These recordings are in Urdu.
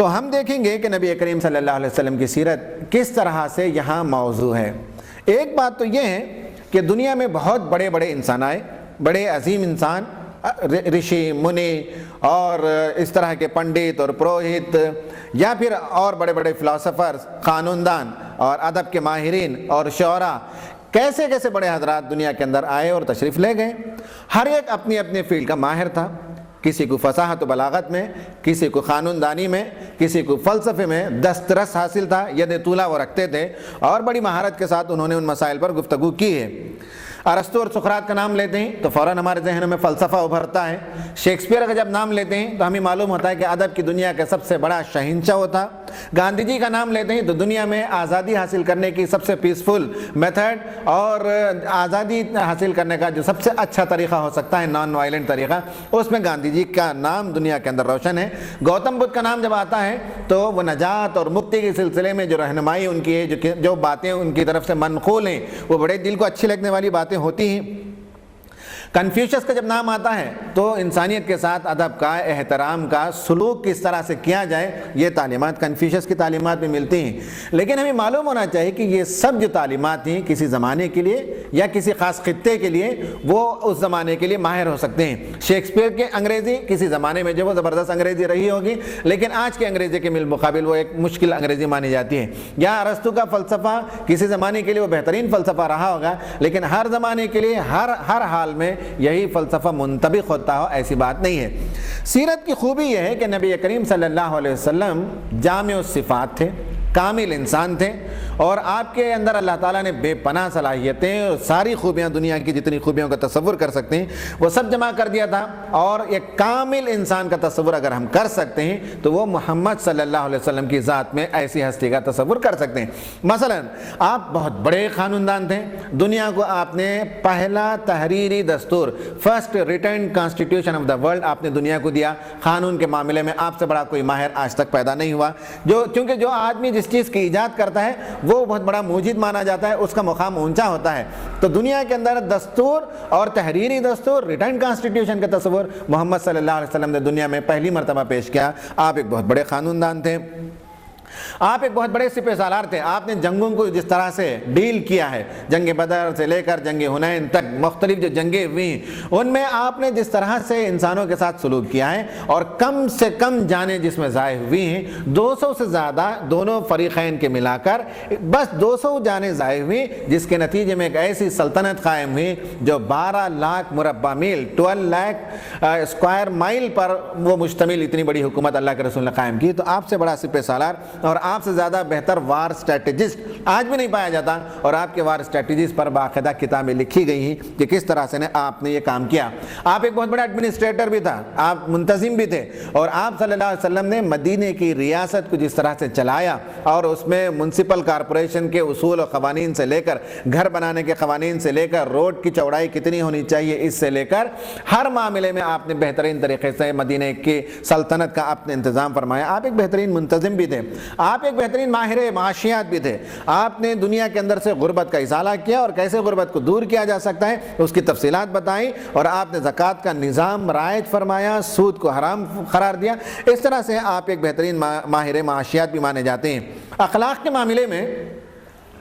تو ہم دیکھیں گے کہ نبی کریم صلی اللہ علیہ وسلم کی سیرت کس طرح سے یہاں موضوع ہے۔ ایک بات تو یہ ہے کہ دنیا میں بہت بڑے بڑے انسان آئے، بڑے عظیم انسان، رشی منی اور اس طرح کے پنڈت اور پروہت، یا پھر اور بڑے بڑے فلاسفرز، قانون دان اور ادب کے ماہرین اور شعراء، کیسے کیسے بڑے حضرات دنیا کے اندر آئے اور تشریف لے گئے۔ ہر ایک اپنی اپنی فیلڈ کا ماہر تھا، کسی کو فصاحت و بلاغت میں، کسی کو قانون دانی میں، کسی کو فلسفے میں دسترس حاصل تھا، ید طولہ وہ رکھتے تھے اور بڑی مہارت کے ساتھ انہوں نے ان مسائل پر گفتگو کی ہے۔ ارسطو اور سقراط کا نام لیتے ہیں تو فوراً ہمارے ذہنوں میں فلسفہ ابھرتا ہے۔ شیکسپیئر کا جب نام لیتے ہیں تو ہمیں معلوم ہوتا ہے کہ ادب کی دنیا کا سب سے بڑا شہنشاہ ہوتا۔ گاندھی جی کا نام لیتے ہیں تو دنیا میں آزادی حاصل کرنے کی سب سے پیسفل میتھڈ اور آزادی حاصل کرنے کا جو سب سے اچھا طریقہ ہو سکتا ہے، نان وائلنٹ طریقہ، اس میں گاندھی جی کا نام دنیا کے اندر روشن ہے۔ گوتم بدھ کا نام جب آتا ہے تو وہ نجات اور مکتی کے سلسلے میں جو رہنمائی ان کی ہے، جو باتیں ان کی طرف سے منقول ہیں، وہ بڑے دل کو اچھی لگنے والی باتیں ہوتی ہیں۔ کنفیوشس کا جب نام آتا ہے تو انسانیت کے ساتھ ادب کا، احترام کا، سلوک کس طرح سے کیا جائے، یہ تعلیمات کنفیوشس کی تعلیمات میں ملتی ہیں۔ لیکن ہمیں معلوم ہونا چاہیے کہ یہ سب جو تعلیمات ہیں کسی زمانے کے لیے یا کسی خاص خطے کے لیے وہ اس زمانے کے لیے ماہر ہو سکتے ہیں۔ شیکسپیئر کے انگریزی کسی زمانے میں جو وہ زبردست انگریزی رہی ہوگی، لیکن آج کے انگریزی کے بالمقابل وہ ایک مشکل انگریزی مانی جاتی ہے۔ یا ارسطو کا فلسفہ کسی زمانے کے لیے وہ بہترین فلسفہ رہا ہوگا، لیکن ہر زمانے کے لیے ہر حال میں یہی فلسفہ منطبق ہوتا ہو، ایسی بات نہیں ہے۔ سیرت کی خوبی یہ ہے کہ نبی کریم صلی اللہ علیہ وسلم جامع الصفات تھے، کامل انسان تھے، اور آپ کے اندر اللہ تعالیٰ نے بے پناہ صلاحیتیں اور ساری خوبیاں، دنیا کی جتنی خوبیوں کا تصور کر سکتے ہیں وہ سب جمع کر دیا تھا۔ اور ایک کامل انسان کا تصور اگر ہم کر سکتے ہیں تو وہ محمد صلی اللہ علیہ وسلم کی ذات میں ایسی ہستی کا تصور کر سکتے ہیں۔ مثلا آپ بہت بڑے قانون دان تھے، دنیا کو آپ نے پہلا تحریری دستور، first return constitution of the world آپ نے دنیا کو دیا۔ قانون کے معاملے میں آپ سے بڑا کوئی ماہر آج تک پیدا نہیں ہوا، چونکہ جو آدمی جس چیز کی ایجاد کرتا ہے وہ بہت بڑا موجد مانا جاتا ہے، اس کا مقام اونچا ہوتا ہے۔ تو دنیا کے اندر دستور اور تحریری دستور، ریٹن کانسٹیٹیوشن کا تصور محمد صلی اللہ علیہ وسلم نے دنیا میں پہلی مرتبہ پیش کیا۔ آپ ایک بہت بڑے قانون دان تھے، آپ ایک بہت بڑے سپہ سالار تھے۔ آپ نے جنگوں کو جس طرح سے ڈیل کیا ہے، جنگ بدر سے لے کر جنگ حنین تک مختلف جو جنگیں ہوئی ہیں ان میں آپ نے جس طرح سے انسانوں کے ساتھ سلوک کیا ہے، اور کم سے کم جانیں جس میں ضائع ہوئی ہیں، 200 سے زیادہ دونوں فریقین کے ملا کر بس 200 جانیں ضائع ہوئی، جس کے نتیجے میں ایک ایسی سلطنت قائم ہوئی جو 12 لاکھ مربع میل، 12 لاکھ اسکوائر مائل پر وہ مشتمل اتنی بڑی حکومت اللہ کے رسول نے قائم کی۔ تو آپ سے بڑا سپہ سالار اور آپ سے زیادہ بہتر وار اسٹریٹجسٹ آج بھی نہیں پایا جاتا، اور آپ کے وار اسٹریٹجیز پر باقاعدہ کتابیں لکھی گئی ہیں کہ کس طرح سے آپ نے یہ کام کیا۔ آپ ایک بہت بڑا ایڈمنسٹریٹر بھی تھا، آپ منتظم بھی تھے، اور آپ صلی اللہ علیہ وسلم نے مدینے کی ریاست کو جس طرح سے چلایا، اور اس میں میونسپل کارپوریشن کے اصول و قوانین سے لے کر، گھر بنانے کے قوانین سے لے کر، روڈ کی چوڑائی کتنی ہونی چاہیے اس سے لے کر، ہر معاملے میں آپ نے بہترین طریقے سے مدینے کی سلطنت کا آپ نے انتظام فرمایا۔ آپ ایک بہترین منتظم بھی تھے، آپ ایک بہترین ماہر معاشیات بھی تھے۔ آپ نے دنیا کے اندر سے غربت کا ازالہ کیا اور کیسے غربت کو دور کیا جا سکتا ہے اس کی تفصیلات بتائیں، اور آپ نے زکوٰۃ کا نظام رائج فرمایا، سود کو حرام قرار دیا۔ اس طرح سے آپ ایک بہترین ماہر معاشیات بھی مانے جاتے ہیں۔ اخلاق کے معاملے میں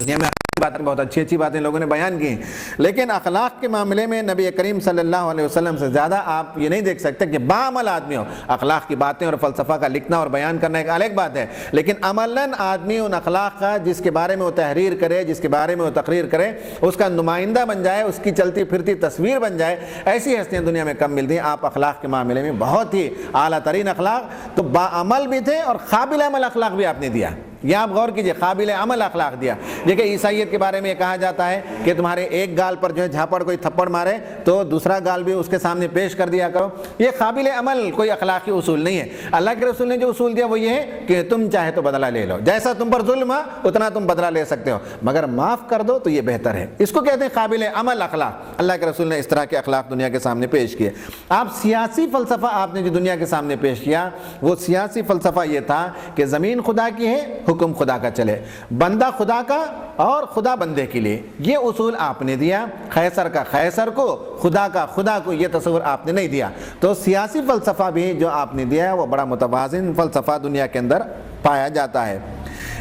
دنیا میں باتیں، بہت اچھی باتیں لوگوں نے بیان کی، لیکن اخلاق کے معاملے میں نبی کریم صلی اللہ علیہ وسلم سے زیادہ آپ یہ نہیں دیکھ سکتے کہ باعمل آدمی ہو۔ اخلاق کی باتیں اور فلسفہ کا لکھنا اور بیان کرنا ایک الگ بات ہے، لیکن عملاً آدمی ان اخلاق کا جس کے بارے میں وہ تحریر کرے، جس کے بارے میں وہ تقریر کرے، اس کا نمائندہ بن جائے، اس کی چلتی پھرتی تصویر بن جائے، ایسی ہستیاں دنیا میں کم ملتی ہیں۔ آپ اخلاق کے معاملے میں بہت ہی اعلیٰ ترین اخلاق، تو باعمل بھی تھے اور قابل عمل اخلاق بھی آپ نے دیا۔ یہ آپ غور کیجئے، قابل عمل اخلاق دیا۔ دیکھیں عیسائیت کے بارے میں یہ کہا جاتا ہے کہ تمہارے ایک گال پر جو ہے جھاپڑ کوئی تھپڑ مارے تو دوسرا گال بھی اس کے سامنے پیش کر دیا کرو۔ یہ قابل عمل کوئی اخلاقی اصول نہیں ہے۔ اللہ کے رسول نے جو اصول دیا وہ یہ ہے کہ تم چاہے تو بدلہ لے لو، جیسا تم پر ظلم ہے اتنا تم بدلہ لے سکتے ہو، مگر معاف کر دو تو یہ بہتر ہے۔ اس کو کہتے ہیں قابل عمل اخلاق۔ اللہ کے رسول نے اس طرح کے اخلاق دنیا کے سامنے پیش کیے۔ آپ سیاسی فلسفہ آپ نے جو دنیا کے سامنے پیش کیا، وہ سیاسی فلسفہ یہ تھا کہ زمین خدا کی ہے، حکم خدا کا چلے، بندہ خدا کا اور خدا بندے کے لیے، یہ اصول آپ نے دیا، قیصر کا قیصر کو، خدا کا خدا کو، یہ تصور آپ نے نہیں دیا۔ تو سیاسی فلسفہ بھی جو آپ نے دیا ہے وہ بڑا متوازن فلسفہ دنیا کے اندر پایا جاتا ہے۔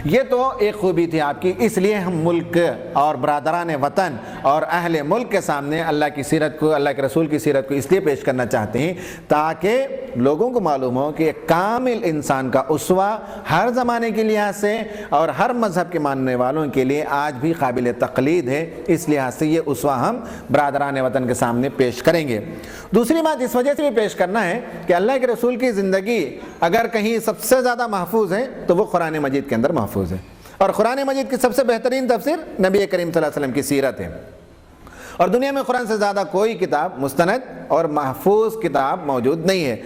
یہ تو ایک خوبی تھی آپ کی، اس لیے ہم ملک اور برادران وطن اور اہل ملک کے سامنے اللہ کی سیرت کو، اللہ کے رسول کی سیرت کو اس لیے پیش کرنا چاہتے ہیں تاکہ لوگوں کو معلوم ہو کہ ایک کامل انسان کا اسوہ ہر زمانے کے لحاظ سے اور ہر مذہب کے ماننے والوں کے لیے آج بھی قابل تقلید ہے، اس لحاظ سے یہ اسوہ ہم برادران وطن کے سامنے پیش کریں گے۔ دوسری بات اس وجہ سے بھی پیش کرنا ہے کہ اللہ کے رسول کی زندگی اگر کہیں سب سے زیادہ محفوظ ہے تو وہ قرآن مجید کے اندر محفوظ ہے، اور قرآن مجید کی سب سے بہترین تفسیر نبی کریم صلی اللہ علیہ وسلم کی سیرت ہے، اور دنیا میں قرآن سے زیادہ کوئی کتاب مستند اور محفوظ کتاب موجود نہیں ہے۔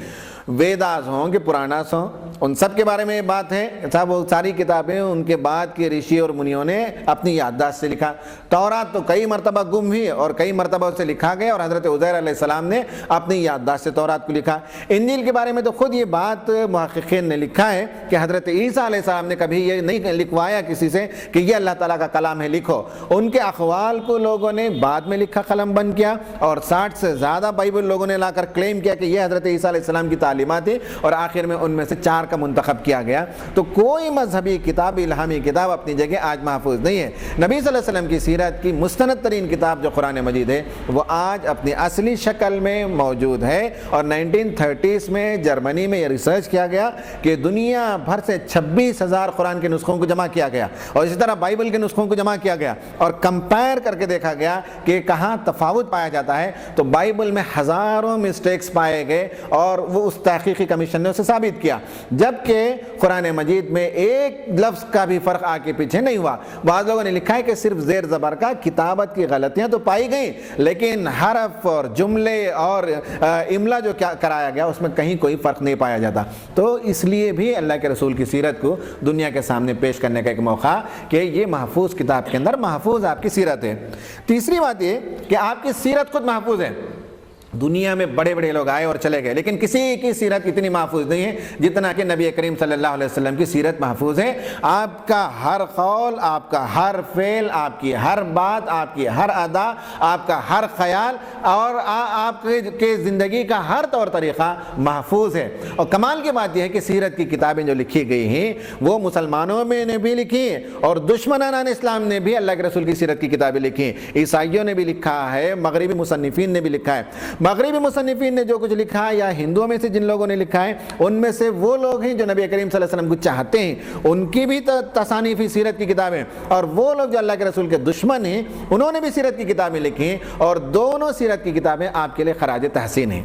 ویداز ہوں کہ پراناس ہوں، ان سب کے بارے میں یہ بات ہے صاحب، وہ ساری کتابیں ان کے بعد کے رشی اور منیوں نے اپنی یادداشت سے لکھا۔ تورات تو کئی مرتبہ گم ہوئی اور کئی مرتبہ اسے لکھا گیا، اور حضرت عزیر علیہ السلام نے اپنی یادداشت سے تورات کو لکھا۔ انجیل کے بارے میں تو خود یہ بات محققین نے لکھا ہے کہ حضرت عیسیٰ علیہ السلام نے کبھی یہ نہیں لکھوایا کسی سے کہ یہ اللہ تعالیٰ کا کلام ہے لکھو، ان کے اقوال کو لوگوں نے بعد میں لکھا قلم بند کیا، اور 60 سے زیادہ بائبل لوگوں نے لا کر کلیم کیا کہ یہ حضرت عیسیٰ علیہ السلام کی تعلیمات ہیں، اور آخر میں ان میں سے 4 کا منتخب کیا گیا۔ تو کوئی مذہبی کتاب، الہامی کتاب اپنی جگہ آج محفوظ نہیں ہے۔ نبی صلی اللہ علیہ وسلم کی سیرت کی مستند ترین کتاب جو قرآن مجید ہے وہ آج اپنی اصلی شکل میں موجود ہے، اور 1930s میں جرمنی میں یہ ریسرچ کیا گیا کہ دنیا بھر سے 26,000 قرآن کے نسخوں کو جمع کیا گیا، اور اسی طرح بائبل کے نسخوں کو جمع کیا گیا، اور کمپائر کر کے دیکھا گیا کہ کہاں تفاوت پایا جاتا ہے۔ تو بائبل میں ہزاروں مسٹیکس پائے گئے، اور وہ اس تحقیقی کمیشن نے اسے ثابت کیا، جبکہ قرآن مجید میں ایک لفظ کا بھی فرق آگے پیچھے نہیں ہوا۔ بعض لوگوں نے لکھا ہے کہ صرف زیر زبر کا کتابت کی غلطیاں تو پائی گئیں، لیکن حرف اور جملے اور املا جو کرایا گیا اس میں کہیں کوئی فرق نہیں پایا جاتا۔ تو اس لیے بھی اللہ کے رسول کی سیرت کو دنیا کے سامنے پیش کرنے کا ایک موقع کہ یہ محفوظ کتاب کے اندر محفوظ آپ کی سیرت ہے۔ تیسری بات یہ کہ آپ کی سیرت خود محفوظ ہے۔ دنیا میں بڑے بڑے لوگ آئے اور چلے گئے، لیکن کسی کی سیرت اتنی محفوظ نہیں ہے جتنا کہ نبی کریم صلی اللہ علیہ وسلم کی سیرت محفوظ ہے۔ آپ کا ہر قول، آپ کا ہر فعل، آپ کی ہر بات، آپ کی ہر ادا، آپ کا ہر خیال اور آپ کے زندگی کا ہر طور طریقہ محفوظ ہے۔ اور کمال کی بات یہ ہے کہ سیرت کی کتابیں جو لکھی گئی ہیں وہ مسلمانوں میں نے بھی لکھی ہیں، اور دشمنان اسلام نے بھی اللہ کے رسول کی سیرت کی کتابیں لکھی ہیں۔ عیسائیوں نے بھی لکھا ہے، مغربی مصنفین نے بھی لکھا ہے۔ مغربی مصنفین نے جو کچھ لکھا ہے، یا ہندوؤں میں سے جن لوگوں نے لکھا ہے، ان میں سے وہ لوگ ہیں جو نبی کریم صلی اللہ علیہ وسلم کو چاہتے ہیں، ان کی بھی تصانیفی سیرت کی کتابیں، اور وہ لوگ جو اللہ کے رسول کے دشمن ہیں انہوں نے بھی سیرت کی کتابیں لکھی ہیں، اور دونوں سیرت کی کتابیں آپ کے لیے خراج تحسین ہیں۔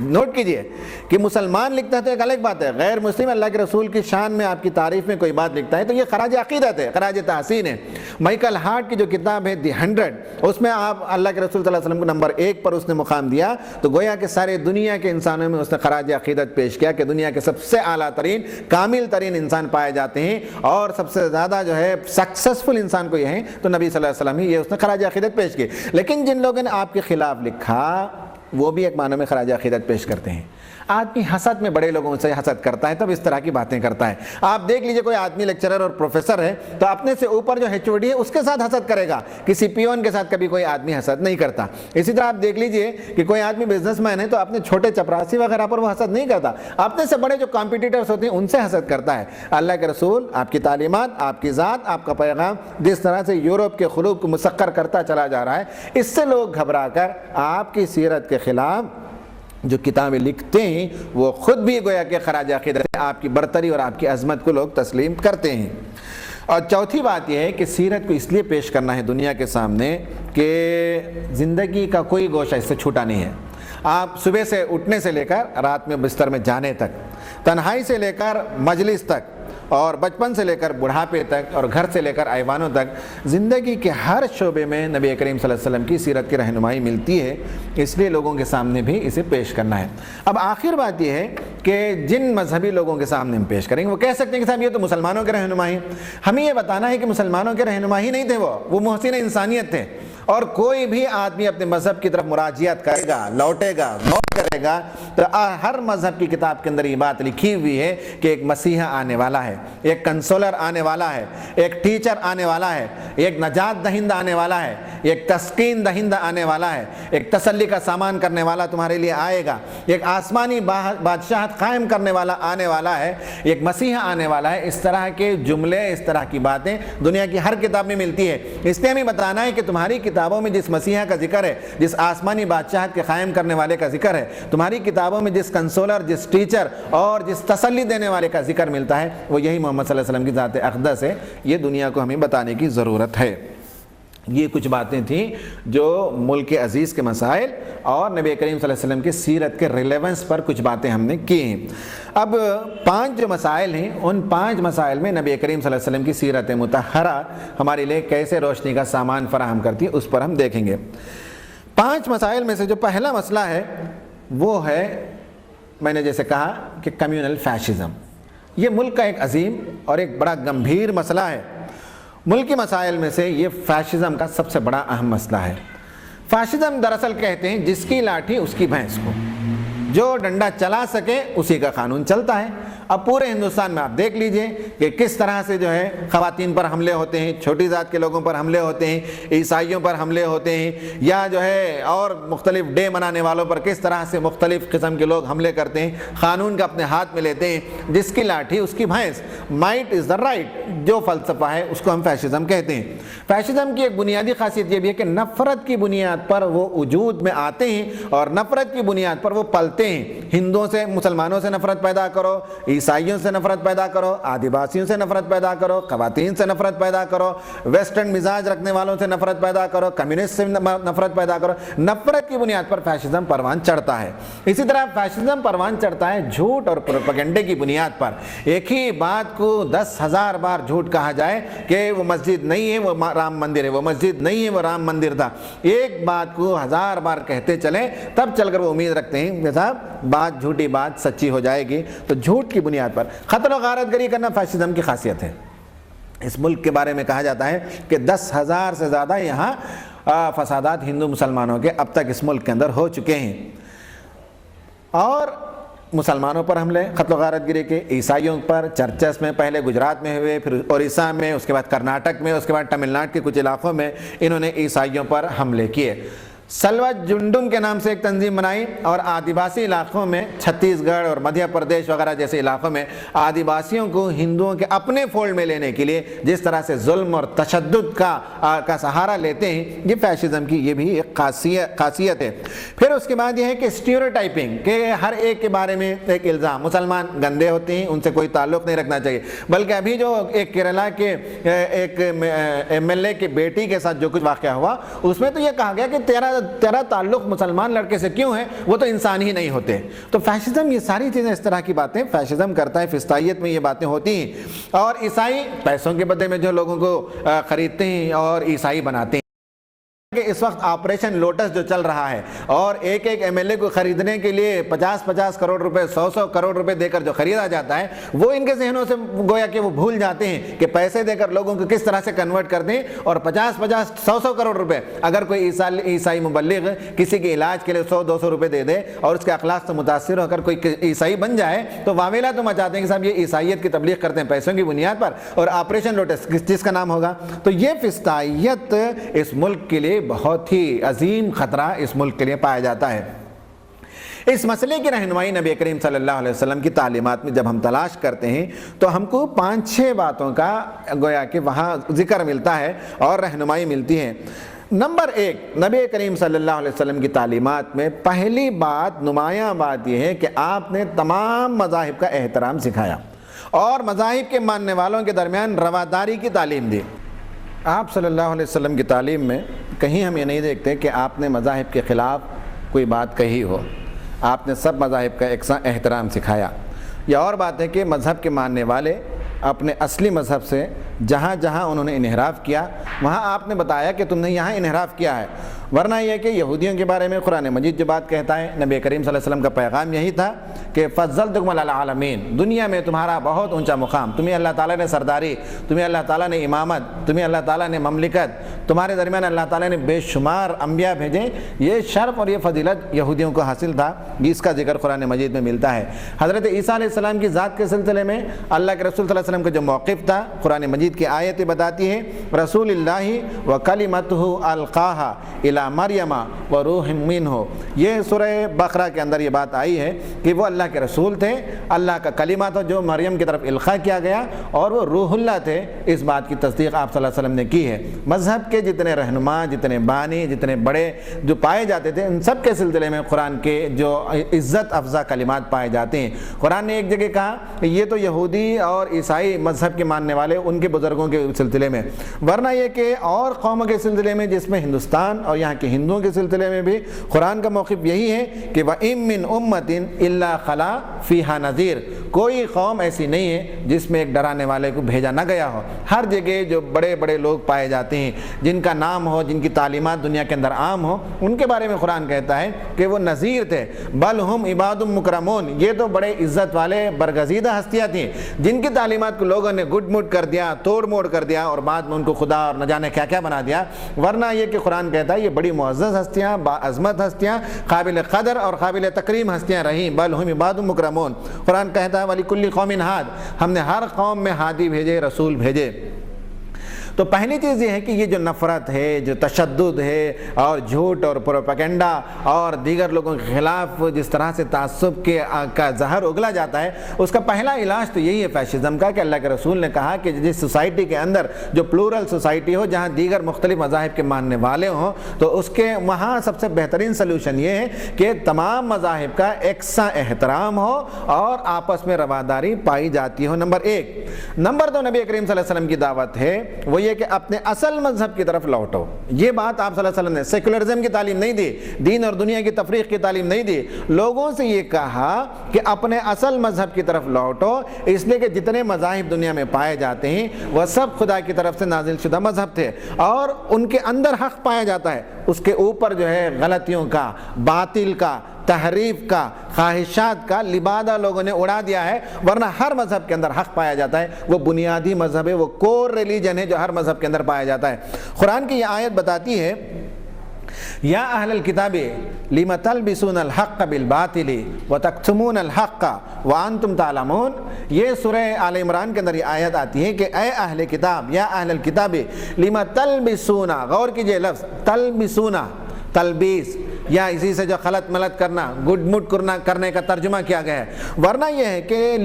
نوٹ کیجئے کہ مسلمان لکھتا ہے تو ایک الگ بات ہے، غیر مسلم اللہ کے رسول کی شان میں، آپ کی تعریف میں کوئی بات لکھتا ہے تو یہ خراج عقیدت ہے، خراج تحسین ہے۔ مائیکل ہارٹ کی جو کتاب ہے دی 100، اس میں آپ اللہ کے رسول صلی اللہ علیہ وسلم کو نمبر 1 پر اس نے مقام دیا، تو گویا کہ سارے دنیا کے انسانوں میں اس نے خراج عقیدت پیش کیا کہ دنیا کے سب سے اعلیٰ ترین، کامل ترین انسان پائے جاتے ہیں، اور سب سے زیادہ جو ہے سکسیسفل انسان کو یہ ہیں تو نبی صلی اللہ علیہ وسلم ہی، یہ اس نے خراج عقیدت پیش کی۔ لیکن جن لوگوں نے آپ کے خلاف لکھا وہ بھی ایک معنی میں خراج عقیدت پیش کرتے ہیں۔ آدمی حسد میں بڑے لوگوں سے حسد کرتا ہے، تب اس طرح کی باتیں کرتا ہے۔ آپ دیکھ لیجئے کوئی آدمی لیکچرر اور پروفیسر ہے تو اپنے سے اوپر جو HOD ہے اس کے ساتھ حسد کرے گا، کسی پیون کے ساتھ کبھی کوئی آدمی حسد نہیں کرتا۔ اسی طرح آپ دیکھ لیجئے کہ کوئی آدمی بزنس مین ہے تو اپنے چھوٹے چپراسی وغیرہ پر وہ حسد نہیں کرتا، اپنے سے بڑے جو کمپیٹیٹرز ہوتے ہیں ان سے حسد کرتا ہے۔ اللہ کے رسول، آپ کی تعلیمات، آپ کی ذات، آپ کا پیغام جس طرح سے یورپ کے خلوق کو مسخر کرتا چلا جا رہا ہے، اس سے لوگ گھبرا کر آپ کی سیرت کے خلاف جو کتابیں لکھتے ہیں وہ خود بھی گویا کہ خراج عقیدت ہے، آپ کی برتری اور آپ کی عظمت کو لوگ تسلیم کرتے ہیں۔ اور چوتھی بات یہ ہے کہ سیرت کو اس لیے پیش کرنا ہے دنیا کے سامنے کہ زندگی کا کوئی گوشہ اس سے چھوٹا نہیں ہے۔ آپ صبح سے اٹھنے سے لے کر رات میں بستر میں جانے تک، تنہائی سے لے کر مجلس تک، اور بچپن سے لے کر بڑھاپے تک، اور گھر سے لے کر ایوانوں تک، زندگی کے ہر شعبے میں نبی کریم صلی اللہ علیہ وسلم کی سیرت کی رہنمائی ملتی ہے، اس لیے لوگوں کے سامنے بھی اسے پیش کرنا ہے۔ اب آخر بات یہ ہے کہ جن مذہبی لوگوں کے سامنے ہم پیش کریں گے وہ کہہ سکتے ہیں کہ صاحب یہ تو مسلمانوں کے رہنما ہیں۔ ہمیں یہ بتانا ہے کہ مسلمانوں کے رہنما ہی نہیں تھے، وہ محسن انسانیت تھے، اور کوئی بھی آدمی اپنے مذہب کی طرف مراجعت کرے گا، لوٹے گا، موت کرے گا تو ہر مذہب کی کتاب کے اندر یہ بات لکھی ہوئی ہے کہ ایک مسیحا آنے والا ہے، ایک کنسولر آنے والا ہے، ایک ٹیچر آنے والا ہے، ایک نجات دہندہ آنے والا ہے، ایک تسکین دہندہ آنے والا ہے، ایک تسلی کا سامان کرنے والا تمہارے لیے آئے گا، ایک آسمانی بادشاہت قائم کرنے والا آنے والا ہے، ایک مسیحا آنے والا ہے۔ اس طرح کے جملے، اس طرح کی باتیں دنیا کی ہر کتاب میں ملتی ہے۔ اس لیے ہمیں بتانا ہے کہ تمہاری کتابوں میں جس مسیحا کا ذکر ہے، جس آسمانی بادشاہت کے قائم کرنے والے کا ذکر ہے، تمہاری کتابوں میں جس کنسولر، جس ٹیچر اور جس تسلی دینے والے کا ذکر ملتا ہے، وہ یہی محمد صلی اللہ علیہ وسلم کی ذات اقدس ہے۔ یہ دنیا کو ہمیں بتانے کی ضرورت ہے۔ یہ کچھ باتیں تھیں جو ملک عزیز کے مسائل اور نبی کریم صلی اللہ علیہ وسلم کی سیرت کے ریلیونس پر کچھ باتیں ہم نے کی ہیں۔ اب 5 جو مسائل ہیں، ان 5 مسائل میں نبی کریم صلی اللہ علیہ وسلم کی سیرت مطہرہ ہمارے لیے کیسے روشنی کا سامان فراہم کرتی ہے، اس پر ہم دیکھیں گے۔ 5 مسائل میں سے جو پہلا مسئلہ ہے وہ ہے، میں نے جیسے کہا کہ کمیونل فیشزم۔ یہ ملک کا ایک عظیم اور ایک بڑا گمبھیر مسئلہ ہے۔ ملکی مسائل میں سے یہ فیشزم کا سب سے بڑا اہم مسئلہ ہے۔ فیشزم دراصل کہتے ہیں جس کی لاٹھی اس کی بھینس کو، جو ڈنڈا چلا سکے اسی کا قانون چلتا ہے۔ اب پورے ہندوستان میں آپ دیکھ لیجئے کہ کس طرح سے جو ہے خواتین پر حملے ہوتے ہیں، چھوٹی ذات کے لوگوں پر حملے ہوتے ہیں، عیسائیوں پر حملے ہوتے ہیں، یا جو ہے اور مختلف ڈے منانے والوں پر کس طرح سے مختلف قسم کے لوگ حملے کرتے ہیں، قانون کا اپنے ہاتھ میں لیتے ہیں۔ جس کی لاٹھی اس کی بھینس، مائٹ از دا رائٹ، جو فلسفہ ہے اس کو ہم فیشزم کہتے ہیں۔ فیشزم کی ایک بنیادی خاصیت یہ بھی ہے کہ نفرت کی بنیاد پر وہ وجود میں آتے ہیں اور نفرت کی بنیاد پر وہ پلتے ہیں۔ ہندوؤں سے، مسلمانوں سے نفرت پیدا کرو، عیسائیوں سے نفرت پیدا کرو، آدیواسیوں سے نفرت پیدا کرو، خواتین سے نفرت پیدا کرو، ویسٹرن مزاج رکھنے والوں سے نفرت پیدا کرو، کمیونسٹ سے نفرت پیدا کرو۔ نفرت کی بنیاد پر فیشزم پروان چڑھتا ہے۔ اسی طرح فیشزم پروان چڑھتا ہے جھوٹ اور پروپیگنڈے کی بنیاد پر۔ ایک ہی بات کو 10,000 بار جھوٹ کہا جائے کہ وہ مسجد نہیں ہے وہ رام مندر ہے، وہ مسجد نہیں ہے وہ رام مندر تھا، ایک بات کو 1000 بار کہتے چلیں تب چل کر وہ امید رکھتے ہیں کہ صاحب بات جھوٹی بات سچی ہو جائے گی۔ تو جھوٹ کی بنیاد پر قتل و غارت گری کرنا فیشزم کی خاصیت ہے۔ اس ملک کے بارے میں کہا جاتا ہے کہ 10,000 سے زیادہ یہاں فسادات ہندو مسلمانوں کے اب تک اس ملک کے اندر ہو چکے ہیں، اور مسلمانوں پر حملے قتل و غارت گری کے، عیسائیوں پر چرچس میں پہلے گجرات میں ہوئے، پھر اڑیسہ میں، اس کے بعد کرناٹک میں، اس کے بعد تمل ناڈو کے کچھ علاقوں میں انہوں نے عیسائیوں پر حملے کیے۔ سلوا جنڈم کے نام سے ایک تنظیم بنائی اور آدیواسی علاقوں میں، چھتیس گڑھ اور مدھیہ پردیش وغیرہ جیسے علاقوں میں آدیواسیوں کو ہندوؤں کے اپنے فولڈ میں لینے کے لیے جس طرح سے ظلم اور تشدد کا سہارا لیتے ہیں، یہ فیشزم کی یہ بھی ایک خاصیت ہے۔ پھر اس کے بعد یہ ہے کہ اسٹیریوٹائپنگ، کہ ہر ایک کے بارے میں ایک الزام، مسلمان گندے ہوتے ہیں، ان سے کوئی تعلق نہیں رکھنا چاہیے۔ بلکہ ابھی جو ایک کیرلا کے ایک MLA کی بیٹی کے ساتھ جو کچھ واقعہ ہوا، اس میں تو یہ کہا گیا کہ تیرا تعلق مسلمان لڑکے سے کیوں ہے، وہ تو انسان ہی نہیں ہوتے۔ تو فیشزم یہ ساری چیزیں، اس طرح کی باتیں فیشزم کرتا ہے، فسطائیت میں یہ باتیں ہوتی ہیں۔ اور عیسائی پیسوں کے بدلے میں جو لوگوں کو خریدتے ہیں اور عیسائی بناتے ہیں، کہ اس وقت آپریشن لوٹس جو چل رہا ہے اور ایک ایک MLA کو خریدنے کے لیے 50-50 کروڑ روپے، 100-100 کروڑ روپے دے کر جو خریدا جاتا ہے، وہ ان کے ذہنوں سے گویا کہ وہ بھول جاتے ہیں کہ پیسے دے کر لوگوں کو کس طرح سے کنورٹ کر دیں، اور 50-50 100-100 کروڑ روپے اگر کوئی عیسائی مبلغ کسی کے علاج کے لیے 100-200 روپے دے دے اور اس کے اخلاق سے متاثر ہو کر کوئی عیسائی بن جائے، تو واویلا تو مچاتے ہیں کہ صاحب یہ عیسائیت کی تبلیغ کرتے ہیں پیسوں کی بنیاد پر، اور آپریشن لوٹس کس چیز کا نام ہوگا؟ تو یہ فسطائیت اس ملک کے لیے بہت ہی عظیم خطرہ اس ملک کے لیے پایا جاتا ہے۔ اس مسئلے کی رہنمائی نبی کریم صلی اللہ علیہ وسلم کی تعلیمات میں جب ہم تلاش کرتے ہیں تو ہم کو 5-6 باتوں کا گویا کہ وہاں ذکر ملتا ہے اور رہنمائی ملتی ہے۔ نمبر 1، نبی کریم صلی اللہ علیہ وسلم کی تعلیمات میں پہلی بات، نمایاں بات یہ ہے کہ آپ نے تمام مذاہب کا احترام سکھایا اور مذاہب کے ماننے والوں کے درمیان رواداری کی تعلیم دی۔ آپ صلی اللہ علیہ وسلم کی تعلیم میں کہیں ہم یہ نہیں دیکھتے کہ آپ نے مذاہب کے خلاف کوئی بات کہی ہو، آپ نے سب مذاہب کا یکساں احترام سکھایا۔ یہ اور بات ہے کہ مذہب کے ماننے والے اپنے اصلی مذہب سے جہاں جہاں انہوں نے انحراف کیا، وہاں آپ نے بتایا کہ تم نے یہاں انحراف کیا ہے، ورنہ یہ کہ یہودیوں کے بارے میں قرآن مجید جو بات کہتا ہے، نبی کریم صلی اللہ علیہ وسلم کا پیغام یہی تھا کہ فضلتکم علی العالمین، دنیا میں تمہارا بہت اونچا مقام، تمہیں اللہ تعالیٰ نے سرداری، تمہیں اللہ تعالیٰ نے امامت، تمہیں اللہ تعالیٰ نے مملکت، تمہارے درمیان اللہ تعالیٰ نے بے شمار انبیاء بھیجے، یہ شرف اور یہ فضیلت یہودیوں کو حاصل تھا، جس کا ذکر قرآن مجید میں ملتا ہے۔ حضرت عیسیٰ علیہ السلام کی ذات کے سلسلے میں اللہ کے رسول صلی اللہ علیہ وسلم کا جو موقف تھا، قرآن مجید کی آیتیں بتاتی ہے، رسول اللہ وکلمتہ القاہا الی مریم وروح منہ، یہ سورہ بقرہ کے اندر یہ بات آئی ہے کہ وہ اللہ کے رسول تھے، اللہ کا کلمہ تھا جو مریم کی طرف القاء کیا گیا، اور وہ روح اللہ تھے۔ اس بات کی تصدیق آپ صلی اللہ علیہ وسلم نے کی ہے۔ مذہب کے جتنے رہنما، جتنے بانی، جتنے بڑے جو پائے جاتے تھے، ان سب کے سلسلے میں قرآن کے جو عزت افزا کلمات پائے جاتے ہیں۔ قرآن نے ایک جگہ کہا کہ یہ تو یہودی اور عیسائی مذہب کے ماننے والے ان کے بزرگوں کے سلسلے میں، ورنہ یہ کہ اور قوموں کے سلسلے میں، جس میں ہندوستان اور یہاں کے ہندوؤں کے سلسلے میں بھی قرآن کا موقف یہی ہے کہ وَإِن مِّن أُمَّةٍ إِلَّا خَلَا فِيهَا نَذِيرٌ، کوئی قوم ایسی نہیں ہے جس میں ایک ڈرانے والے کو بھیجا نہ گیا ہو۔ ہر جگہ جو بڑے بڑے لوگ پائے جاتے ہیں، جن کا نام ہو، جن کی تعلیمات دنیا کے اندر عام ہو، ان کے بارے میں قرآن کہتا ہے کہ وہ نذیر تھے۔ بل ہم عباد مکرمون، یہ تو بڑے عزت والے برگزیدہ ہستیاں تھیں جن کی تعلیمات کو لوگوں نے گڈ مڈ کر دیا، توڑ موڑ کر دیا، اور بعد میں ان کو خدا اور نہ جانے کیا کیا بنا دیا۔ ورنہ یہ کہ قرآن کہتا ہے یہ بڑی معزز ہستیاں، باعظمت ہستیاں، قابل قدر اور قابل تکریم ہستیاں رہیں۔ بل ہم عباد مکرمون، قرآن کہتا ہے وَلِكُلِّ قَوْمٍ ہاد، ہم نے ہر قوم میں ہادی بھیجے، رسول بھیجے۔ تو پہلی چیز یہ ہے کہ یہ جو نفرت ہے، جو تشدد ہے، اور جھوٹ اور پروپیگنڈا اور دیگر لوگوں کے خلاف جس طرح سے تعصب کا زہر اگلا جاتا ہے، اس کا پہلا علاج تو یہی ہے فیشزم کا، کہ اللہ کے رسول نے کہا کہ جس سوسائٹی کے اندر جو پلورل سوسائٹی ہو، جہاں دیگر مختلف مذاہب کے ماننے والے ہوں، تو اس کے وہاں سب سے بہترین سلوشن یہ ہے کہ تمام مذاہب کا یکساں احترام ہو اور آپس میں رواداری پائی جاتی ہو، نمبر ایک۔ نمبر دو، نبی کریم صلی اللہ علیہ وسلم کی دعوت ہے وہ یہ کہ اپنے اصل مذہب کی طرف لوٹو۔ یہ بات آپ صلی اللہ علیہ وسلم نے سیکولرزم کی تعلیم نہیں دی، دین اور دنیا کی تفریق کی تعلیم نہیں دی، لوگوں سے یہ کہا کہ اپنے اصل مذہب کی طرف لوٹو، اس لیے کہ جتنے مذاہب دنیا میں پائے جاتے ہیں وہ سب خدا کی طرف سے نازل شدہ مذہب تھے، اور ان کے اندر حق پایا جاتا ہے، اس کے اوپر جو ہے غلطیوں کا، باطل کا، تحریف کا، خواہشات کا لبادہ لوگوں نے اڑا دیا ہے۔ ورنہ ہر مذہب کے اندر حق پایا جاتا ہے، وہ بنیادی مذہب ہے، وہ کور ریلیجن ہے جو ہر مذہب کے اندر پایا جاتا ہے۔ قرآن کی یہ آیت بتاتی ہے یا اہل الکتاب لم تلبسون الحق بالباطل وتکتمون الحق وانتم تعلمون، یہ سورہ آل عمران کے اندر یہ آیت آتی ہے کہ اے اہل کتاب، یا اہل الکتاب لم تلبسون، غور کیجئے لفظ تلبسون، تلبیس یا اسی سے جو خلط ملط کرنا، گڈ مڈ کرنے کا ترجمہ کیا گیا ہے، ورنہ یہ ہے کہ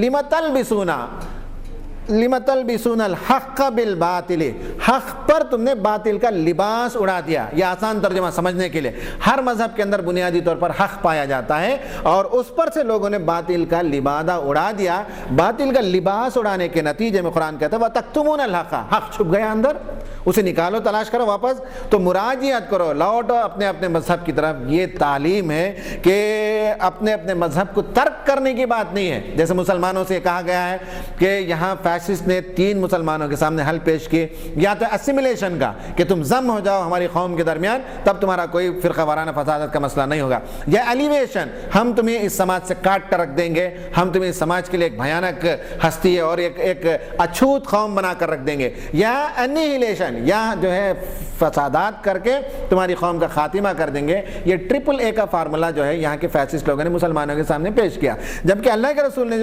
لم تلبسون الحق بالباطل، حق پر تم نے باطل کا لباس اڑا دیا۔ یہ آسان ترجمہ سمجھنے کے لیے، ہر مذہب کے اندر بنیادی طور پر حق پایا جاتا ہے، اور اس پر سے لوگوں نے باطل کا لبادہ اڑا دیا۔ باطل کا لباس اڑانے کے نتیجے میں قرآن کہتا ہے وَتَكْتُمُونَ الْحَقَّ، حق چھپ گیا اندر، اسے نکالو، تلاش کرو واپس، تو مراجعت کرو، لوٹو اپنے اپنے مذہب کی طرف۔ یہ تعلیم ہے کہ اپنے اپنے مذہب کو ترک کرنے کی بات نہیں ہے۔ جیسے مسلمانوں سے کہا گیا ہے کہ یہاں فیسسٹ نے 3 مسلمانوں کے سامنے حل پیش کیے، یا تو اسیمیلیشن کا کہ تم ضم ہو جاؤ ہماری قوم کے درمیان، تب تمہارا کوئی فرقہ وارانہ فسادت کا مسئلہ نہیں ہوگا، یا ایلیویشن، ہم تمہیں اس سماج سے کاٹ کر رکھ دیں گے، ہم تمہیں اس سماج کے لیے ایک بھیانک ہستی اور ایک اچھوت قوم بنا کر رکھ دیں گے، یا انیہیلیشن، یا جو ہے فسادات کر کے تمہاری قوم کا خاتمہ کر دیں گے۔ یہ ٹرپل اے کا فارمولا جو ہے یہاں کے فیسسٹ لوگوں نے مسلمانوں کے سامنے پیش کیا، جبکہ اللہ کے رسول نے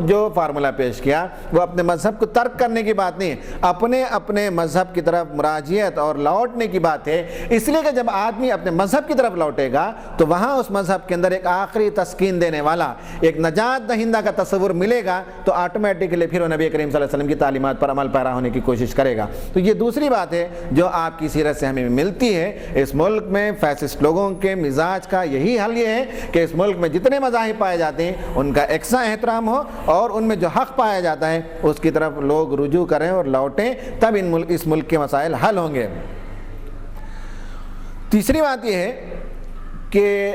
جو فارمولا پیش کیا وہ اپنے مذہب کو ترک کرنے کی بات نہیں ہے، اپنے مذہب کی طرف مراجعت اور لوٹنے کی بات ہے۔ اس لیے کہ جب آدمی اپنے مذہب کی طرف لوٹے گا تو وہاں اس مذہب کے اندر ایک آخری تسکین دینے والا، ایک نجات دہندہ کا تصور ملے گا، تو آٹومیٹکلی پھر وہ نبی کریم صلی اللہ علیہ وسلم کی تعلیمات پر عمل پیرا ہونے کی کوشش کرے گا۔ تو یہ دوسری بات ہے جو آپ کی سیرت سے ہمیں ملتی ہے۔ اس ملک میں فیسسٹ لوگوں کے مزاج کا یہی حل یہ ہے کہ اس ملک میں جتنے مذاہب پائے جاتے ہیں ان کا یکساں احترام ہو، اور ان میں جو حق پایا جاتا ہے اس کی طرف لوگ رجوع کریں اور لوٹیں، تب اس ملک کے مسائل حل ہوں گے۔ تیسری بات یہ ہے کہ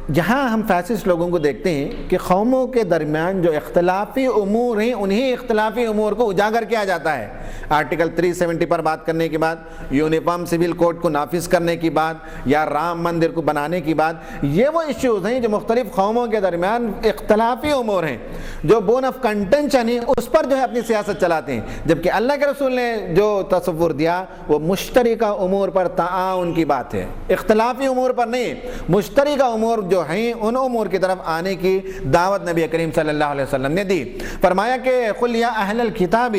جہاں ہم فیسسٹ لوگوں کو دیکھتے ہیں کہ قوموں کے درمیان جو اختلافی امور ہیں انہی اختلافی امور کو اجاگر کیا جاتا ہے. آرٹیکل 370 پر بات کرنے کے بعد، یونیفارم سول کوڈ کو نافذ کرنے کی بات، یا رام مندر کو بنانے کی بات، یہ وہ ایشوز ہیں جو مختلف قوموں کے درمیان اختلافی امور ہیں، جو بون آف کنٹینشن ہیں، اس پر جو ہے اپنی سیاست چلاتے ہیں. جبکہ اللہ کے رسول نے جو تصور دیا وہ مشترکہ امور پر تعاون کی بات ہے، اختلافی امور پر نہیں. مشترکہ امور جو ہیں ان امور کی طرف آنے کی دعوت نبی کریم صلی اللہ علیہ وسلم نے دی. فرمایا کہ قُلْ يَا أَهْلَ الْكِتَابِ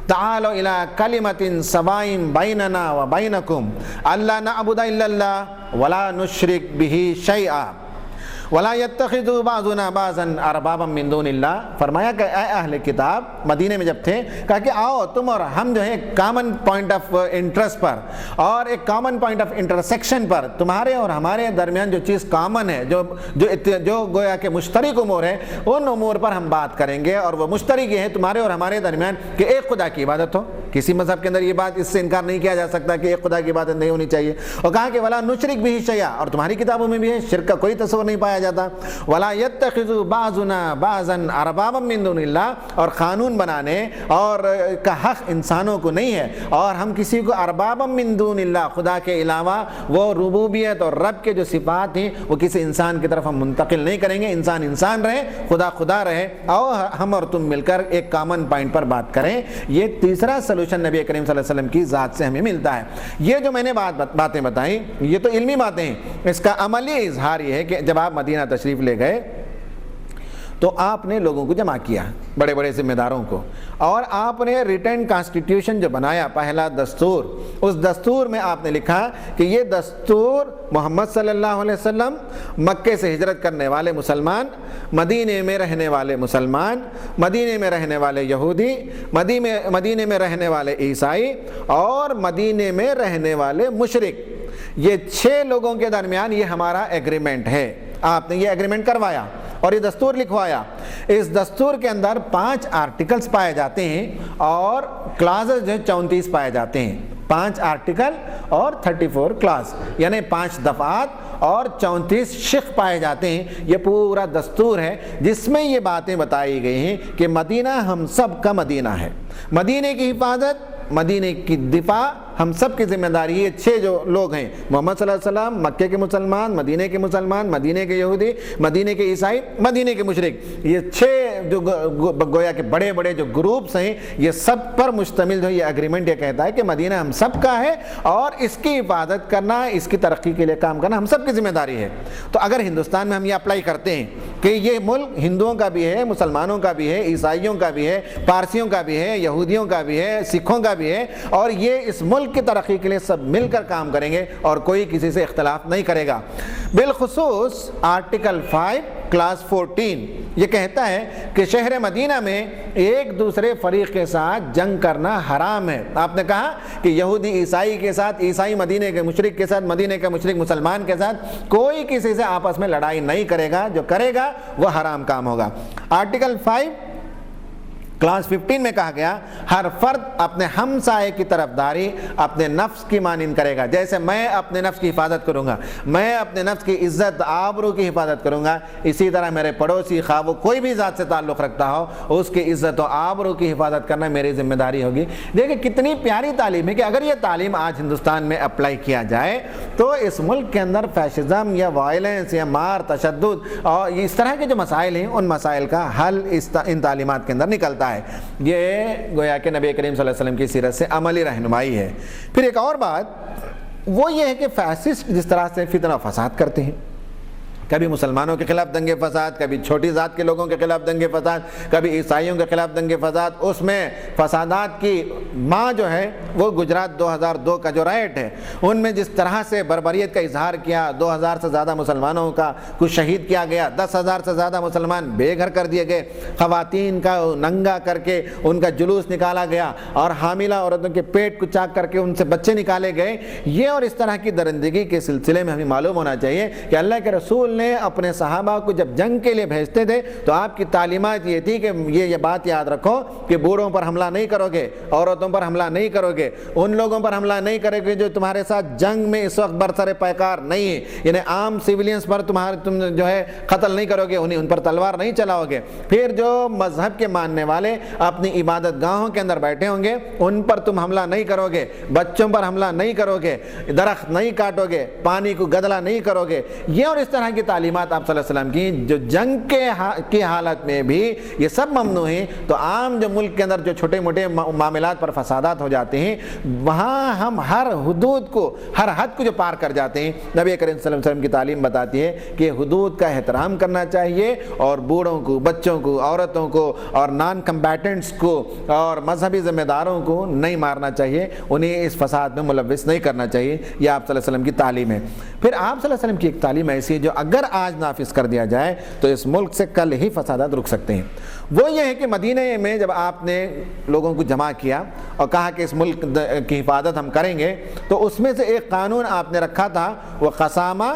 تَعَالَوْا إِلَىٰ كَلِمَةٍ سَوَاءٍ بَيْنَنَا وَبَيْنَكُمْ أَلَّا نَعْبُدَ إِلَّا اللَّهَ وَلَا نُشْرِكَ بِهِ شَيْئًا وَلَا يَتَّخِذُوا بَعْضُنَا بَعْضًا أَرْبَابًا مِّن دُونِ اللَّهِ. فرمایا کہ اے اہل کتاب، مدینے میں جب تھے، کہا کہ آؤ تم اور ہم جو ہے ایک کامن پوائنٹ آف انٹرسٹ پر اور ایک کامن پوائنٹ آف انٹرسیکشن پر، تمہارے اور ہمارے درمیان جو چیز کامن ہے، جو گویا کہ مشترک امور ہے، ان امور پر ہم بات کریں گے. اور وہ مشترک یہ ہے تمہارے اور ہمارے درمیان کہ ایک خدا کی عبادت ہو. کسی مذہب کے اندر یہ بات، اس سے انکار نہیں کیا جا سکتا کہ ایک خدا کی عبادت نہیں ہونی چاہیے. اور کہا کہ وَلَا نُشْرِكْ بِهِ شَيْئًا، اور تمہاری کتابوں میں بھی ہے شرک کا کوئی تصور نہیں پایا جاتا. وَلَا يَتَّخِذُوا بَعْضُنَا بَعْضًا أَرْبَابًا مِّن دُونِ اللَّهِ، اور قانون بنانے اور کا حق انسانوں کو نہیں ہے، اور ہم کسی کو اربابا من دون اللہ، خدا کے علاوہ وہ ربوبیت اور رب کے جو صفات ہیں وہ کسی انسان کی طرف ہم منتقل نہیں کریں گے. انسان انسان رہے، خدا خدا رہے، اور ہم اور تم مل کر ایک کامن پوائنٹ پر بات کریں. یہ تیسرا سلوشن نبی کریم صلی اللہ علیہ وسلم کی ذات سے ہمیں ملتا ہے. یہ جو میں نے باتیں بتائیں یہ تو علمی باتیں ہیں. اس کا عملی اظہار یہ ہے کہ جب آپ مدینہ تشریف لے گئے تو آپ نے لوگوں کو جمع کیا، بڑے بڑے ذمہ داروں کو، اور آپ نے ریٹن کانسٹیٹیوشن جو بنایا، پہلا دستور، اس دستور میں آپ نے لکھا کہ یہ دستور محمد صلی اللہ علیہ وسلم، مکے سے ہجرت کرنے والے مسلمان، مدینے میں رہنے والے مسلمان، مدینے میں رہنے والے یہودی، مدینے میں رہنے والے عیسائی، اور مدینے میں رہنے والے مشرک، یہ 6 لوگوں کے درمیان یہ ہمارا ایگریمنٹ ہے. آپ نے یہ ایگریمنٹ کروایا اور یہ دستور لکھوایا. اس دستور کے اندر 5 آرٹیکلز پائے جاتے ہیں اور کلازز جو 34 پائے جاتے ہیں. 5 آرٹیکل اور 34 کلاز، یعنی 5 دفعات اور 34 شق پائے جاتے ہیں. یہ پورا دستور ہے جس میں یہ باتیں بتائی گئی ہیں کہ مدینہ ہم سب کا مدینہ ہے. مدینے کی حفاظت، مدینے کی دفاع ہم سب کی ذمہ داری. یہ 6 جو لوگ ہیں، محمد صلی اللہ علیہ وسلم، مکے کے مسلمان، مدینے کے مسلمان، مدینے کے یہودی، مدینے کے عیسائی، مدینے کے مشرک، یہ 6 جو گویا کہ بڑے بڑے جو گروپس ہیں، یہ سب پر مشتمل جو یہ اگریمنٹ یہ کہتا ہے کہ مدینہ ہم سب کا ہے اور اس کی حفاظت کرنا، اس کی ترقی کے لیے کام کرنا ہم سب کی ذمہ داری ہے. تو اگر ہندوستان میں ہم یہ اپلائی کرتے ہیں کہ یہ ملک ہندوؤں کا بھی ہے، مسلمانوں کا بھی ہے، عیسائیوں کا بھی ہے، پارسیوں کا بھی ہے، یہودیوں کا بھی ہے، سکھوں کا بھی ہے، اور یہ اس ملک کی ترقی کے لیے سب مل کر کام کریں گے اور کوئی کسی سے اختلاف نہیں کرے گا. بالخصوص آرٹیکل 5 کلاس 14 یہ کہتا ہے کہ شہر مدینہ میں ایک دوسرے فریق کے ساتھ جنگ کرنا حرام ہے. آپ نے کہا کہ یہودی عیسائی کے ساتھ، عیسائی مدینے کے مشرک کے ساتھ، مدینے کا مشرک مسلمان کے ساتھ کوئی کسی سے آپس میں لڑائی نہیں کرے گا. جو کرے گا وہ حرام کام ہوگا. آرٹیکل 5 کلاس 15 میں کہا گیا ہر فرد اپنے ہمسائے کی طرفداری اپنے نفس کی مانند کرے گا. جیسے میں اپنے نفس کی حفاظت کروں گا، میں اپنے نفس کی عزت آبرو کی حفاظت کروں گا، اسی طرح میرے پڑوسی خواہ وہ کوئی بھی ذات سے تعلق رکھتا ہو اس کی عزت و آبرو کی حفاظت کرنا میری ذمہ داری ہوگی. دیکھیں کتنی پیاری تعلیم ہے کہ اگر یہ تعلیم آج ہندوستان میں اپلائی کیا جائے تو اس ملک کے اندر فیشزم یا وائلنس یا مار، تشدد اور اس طرح کے جو مسائل ہیں ان مسائل کا حل ان تعلیمات کے اندر نکلتا ہے. یہ گویا کہ نبی کریم صلی اللہ علیہ وسلم کی سیرت سے عملی رہنمائی ہے. پھر ایک اور بات وہ یہ ہے کہ فاسسٹ جس طرح سے فتنہ و فساد کرتے ہیں، کبھی مسلمانوں کے خلاف دنگے فساد، کبھی چھوٹی ذات کے لوگوں کے خلاف دنگے فساد، کبھی عیسائیوں کے خلاف دنگے فساد، اس میں فسادات کی ماں جو ہے وہ گجرات 2002 کا جو رائٹ ہے ان میں جس طرح سے بربریت کا اظہار کیا، 2000 سے زیادہ مسلمانوں کا کچھ شہید کیا گیا، 10,000 سے زیادہ مسلمان بے گھر کر دیے گئے، خواتین کا ننگا کر کے ان کا جلوس نکالا گیا اور حاملہ عورتوں کے پیٹ کو چاک کر کے ان سے بچے نکالے گئے. یہ اور اس طرح کی درندگی کے سلسلے میں ہمیں معلوم ہونا چاہیے کہ اللہ کے رسول نے اپنے صحابہ کو جب جنگ کے لیے بھیجتے تھے تو آپ کی تعلیمات یہ تھی کہ یہ بات یاد رکھو کہ بوڑھوں پر حملہ نہیں کرو گے، عورتوں پر حملہ نہیں کرو گے، ان لوگوں پر حملہ نہیں کرو گے جو تمہارے ساتھ جنگ میں اس وقت برسر پیکار نہیں ہے، یعنی عام سیولینز پر تم جو ہے قتل نہیں کرو گے، ان پر تلوار نہیں چلاؤ گے۔ پھر جو مذہب کے ماننے والے اپنی عبادت گاہوں کے اندر بیٹھے ہوں گے ان پر تم حملہ نہیں کرو گے، بچوں پر حملہ نہیں کرو گے، درخت نہیں کاٹو گے، پانی کو گدلا نہیں کرو گے، یہ اور اس طرح کی تعلیمات آپ صلی اللہ علیہ وسلم کی جو جنگ کی حالت میں بھی یہ سب ممنوع ہیں۔ تو عام جو ملک کے اندر جو چھوٹے موٹے معاملات پر فسادات ہو جاتے ہیں وہاں ہم ہر حدود کو، ہر حد کو جو پار کر جاتے ہیں، نبی کریم صلی اللہ علیہ وسلم کی تعلیم بتاتی ہے کہ حدود کا احترام کرنا چاہیے اور بوڑھوں کو، بچوں کو، عورتوں کو اور نان کمبیٹنٹس کو اور مذہبی ذمہ داروں کو نہیں مارنا چاہیے، انہیں اس فساد میں ملوث نہیں کرنا چاہیے۔ یہ آپ صلی اللہ علیہ وسلم کی تعلیم ہے۔ پھر آپ صلی اللہ علیہ وسلم کی ایک تعلیم ایسی ہے جو اگر آج نافذ کر دیا جائے تو اس ملک سے کل ہی فسادات رک سکتے ہیں۔ وہ یہ ہے کہ مدینہ میں جب آپ نے لوگوں کو جمع کیا اور کہا کہ اس ملک کی حفاظت ہم کریں گے تو اس میں سے ایک قانون آپ نے رکھا تھا، وہ قسامہ،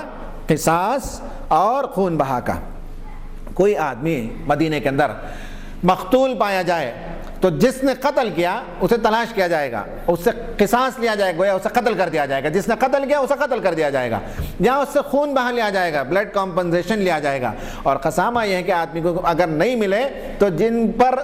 قصاص اور خون بہا کا۔ کوئی آدمی مدینہ کے اندر مقتول پایا جائے تو جس نے قتل کیا اسے تلاش کیا جائے گا، اس سے قصاص لیا جائے گا، اسے قتل کر دیا جائے گا، جس نے قتل کیا اسے قتل کر دیا جائے گا، یا اس سے خون بہا لیا جائے گا، بلڈ کمپنسیشن لیا جائے گا۔ اور قسامہ یہ ہے کہ آدمی کو اگر نہیں ملے تو جن پر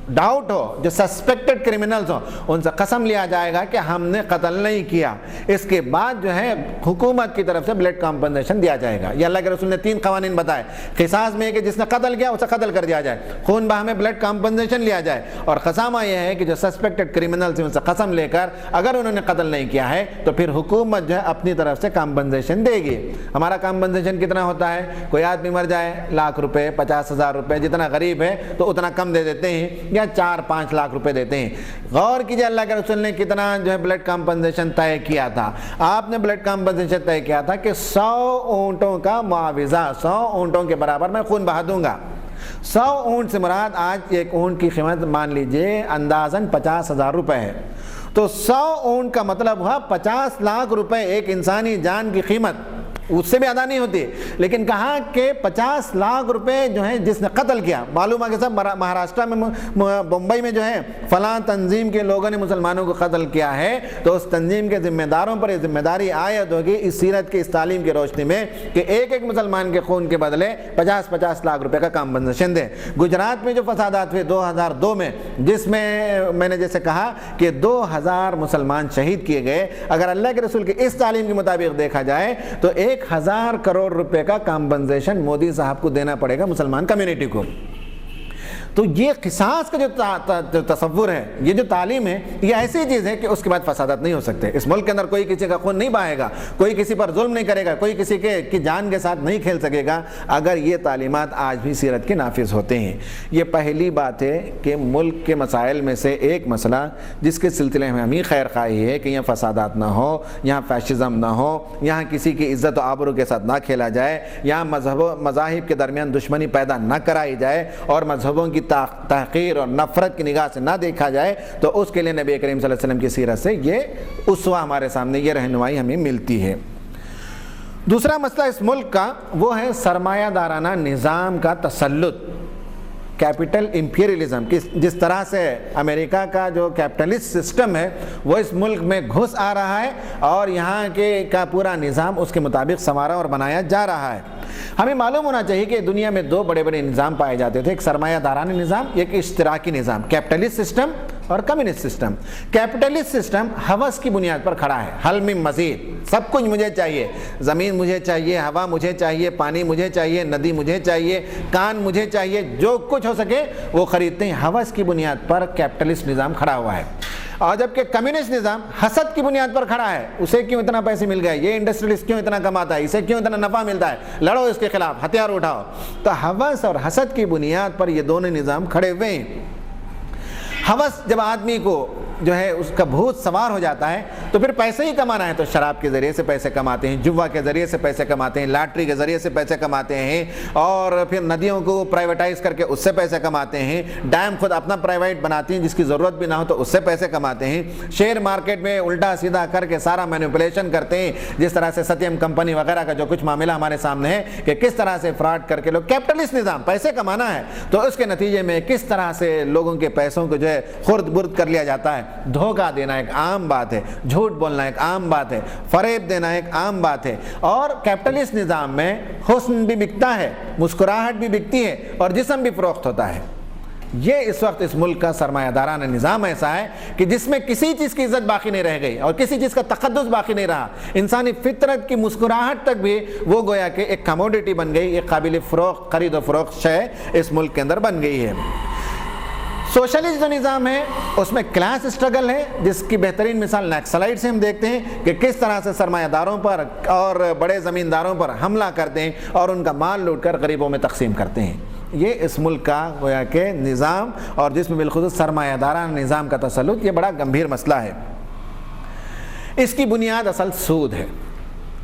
ڈاؤٹ ہو، جو سسپیکٹڈ کرمنلز ہو، ان سے قسم لیا جائے گا کہ ہم نے قتل نہیں کیا۔ اس کے بعد جو ہے حکومت کی طرف سے بلڈ کمپنسیشن دیا جائے گا۔ یہ اللہ کے رسول نے 3 قوانین بتائے، قصاص میں کہ جس نے قتل کیا اسے قتل کر دیا جائے، خون بہا میں بلڈ کمپنسیشن لیا جائے، اور قسامہ یہ ہے کہ جو سسپیکٹڈ کرمنلز ہیں ان سے قسم لے کر اگر انہوں نے قتل نہیں کیا ہے تو پھر حکومت جو ہے اپنی طرف سے کمپنسیشن دے گی۔ ہمارا کمپنسیشن کتنا ہوتا ہے؟ کوئی آدمی مر جائے، ₹1,00,000 ₹50,000، جتنا غریب ہے تو اتنا کم دے دیتے ہیں، یا 4-5 لاکھ روپے دیتے ہیں۔ غور کیجئے اللہ کے رسول نے کتنا جو ہے بلڈ کمپنسیشن طے کیا تھا۔ آپ نے بلڈ کمپنسیشن طے کیا تھا کہ 100 اونٹوں کا معاوضہ، 100 اونٹوں کے برابر میں خون بہا دوں گا۔ 100 اونٹ سے مراد آج ایک اونٹ کی قیمت مان لیجئے اندازاً ₹50,000 ہے، تو 100 اونٹ کا مطلب ہوا 50 لاکھ روپے ایک انسانی جان کی قیمت، اس سے بھی ادا نہیں ہوتی۔ لیکن کہا کہ 50 لاکھ روپے جو ہے جس نے قتل کیا، معلوم ہے کہ سب مہاراشٹر میں، بمبئی میں جو ہے فلاں تنظیم کے لوگوں نے مسلمانوں کو قتل کیا ہے، تو اس تنظیم کے ذمہ داروں پر یہ ذمہ داری عائد ہوگی اس سیرت کی، اس تعلیم کی روشنی میں کہ ایک ایک مسلمان کے خون کے بدلے 50-50 لاکھ روپے کا کمپنسیشن دیں۔ گجرات میں جو فسادات ہوئے 2002 میں، جس میں نے جیسے کہا کہ 2000 مسلمان شہید کیے گئے، اگر اللہ کے رسول کی اس تعلیم کے مطابق دیکھا جائے تو 1,000 کروڑ روپے کا کمپنسیشن مودی صاحب کو دینا پڑے گا مسلمان کمیونٹی کو۔ تو یہ قصاص کا جو تصور ہے، یہ جو تعلیم ہے، یہ ایسی چیز ہے کہ اس کے بعد فسادات نہیں ہو سکتے۔ اس ملک کے اندر کوئی کسی کا خون نہیں بہائے گا، کوئی کسی پر ظلم نہیں کرے گا، کوئی کسی کی جان کے ساتھ نہیں کھیل سکے گا اگر یہ تعلیمات آج بھی سیرت کے نافذ ہوتے ہیں۔ یہ پہلی بات ہے کہ ملک کے مسائل میں سے ایک مسئلہ جس کے سلسلے میں ہمیں خیر خواہی ہے کہ یہاں فسادات نہ ہو، یہاں فیشزم نہ ہو، یہاں کسی کی عزت و آبرو کے ساتھ نہ کھیلا جائے، یہاں مذاہب کے درمیان دشمنی پیدا نہ کرائی جائے اور مذہبوں کی تحقیر اور نفرت کی نگاہ سے نہ دیکھا جائے، تو اس کے لیے نبی کریم صلی اللہ علیہ وسلم کی سیرت سے یہ اسوہ ہمارے سامنے، یہ رہنمائی ہمیں ملتی ہے۔ دوسرا مسئلہ اس ملک کا وہ ہے سرمایہ دارانہ نظام کا تسلط، کیپٹل امپیریلزم۔ جس طرح سے امریکہ کا جو کیپٹلسٹ سسٹم ہے وہ اس ملک میں گھس آ رہا ہے اور یہاں کا پورا نظام اس کے مطابق سنوارا اور بنایا جا رہا ہے۔ ہمیں معلوم ہونا چاہیے کہ دنیا میں 2 بڑے بڑے نظام پائے جاتے تھے، ایک سرمایہ دارانہ نظام، ایک اشتراکی نظام، کیپٹلسٹ سسٹم اور کمیونسٹ سسٹم۔ کیپٹلسٹ سسٹم ہوس کی بنیاد پر کھڑا ہے، حل میں مزید، سب کچھ مجھے چاہیے، زمین مجھے چاہیے، ہوا مجھے چاہیے، پانی مجھے چاہیے، ندی مجھے چاہیے، کان مجھے چاہیے، جو کچھ ہو سکے وہ خریدتے ہیں۔ ہوس کی بنیاد پر کیپٹلسٹ نظام کھڑا ہوا ہے، اور جبکہ کمیونسٹ نظام حسد کی بنیاد پر کھڑا ہے، اسے کیوں اتنا پیسے مل گئے، یہ انڈسٹریلسٹ کیوں اتنا کماتا ہے، اسے کیوں اتنا نفع ملتا ہے، لڑو اس کے خلاف، ہتھیار اٹھاؤ۔ تو ہوس اور حسد کی بنیاد پر یہ دونوں نظام کھڑے ہوئے ہیں۔ ہوس جب آدمی کو جو ہے اس کا بھوت سوار ہو جاتا ہے تو پھر پیسے ہی کمانا ہے تو شراب کے ذریعے سے پیسے کماتے ہیں، جوا کے ذریعے سے پیسے کماتے ہیں، لاٹری کے ذریعے سے پیسے کماتے ہیں، اور پھر ندیوں کو پرائیویٹائز کر کے اس سے پیسے کماتے ہیں، ڈیم خود اپنا پرائیویٹ بناتی ہیں جس کی ضرورت بھی نہ ہو تو اس سے پیسے کماتے ہیں، شیئر مارکیٹ میں الٹا سیدھا کر کے سارا مینیپولیشن کرتے ہیں، جس طرح سے ستیم کمپنی وغیرہ کا جو کچھ معاملہ ہمارے سامنے ہے کہ کس طرح سے فراڈ کر کے لوگ کیپٹلسٹ نظام پیسے کمانا ہے تو اس کے نتیجے میں کس طرح سے لوگوں کے پیسوں کو جو ہے خرد برد کر لیا جاتا ہے۔ دھوکہ دینا ایک عام بات ہے، جھوٹ بولنا ایک عام بات ہے، فریب دینا ایک عام بات ہے، اور کیپٹلسٹ نظام میں حسن بھی بکتا ہے، مسکراہٹ بھی بکتی ہے اور جسم بھی فروخت ہوتا ہے۔ یہ اس وقت اس ملک کا سرمایہ دارانہ نظام ایسا ہے کہ جس میں کسی چیز کی عزت باقی نہیں رہ گئی اور کسی چیز کا تقدس باقی نہیں رہا، انسانی فطرت کی مسکراہٹ تک بھی وہ گویا کہ ایک کموڈیٹی بن گئی، ایک قابل فروخت خرید و فروخت شے اس ملک کے اندر بن گئی ہے۔ سوشلسٹ جو نظام ہے اس میں کلاس اسٹرگل ہے، جس کی بہترین مثال نیکسلائٹ سے ہم دیکھتے ہیں کہ کس طرح سے سرمایہ داروں پر اور بڑے زمینداروں پر حملہ کرتے ہیں اور ان کا مال لوٹ کر غریبوں میں تقسیم کرتے ہیں۔ یہ اس ملک کا گویا کہ نظام اور جس میں بالخصوص سرمایہ دارانہ نظام کا تسلط یہ بڑا گمبھیر مسئلہ ہے۔ اس کی بنیاد اصل سود ہے،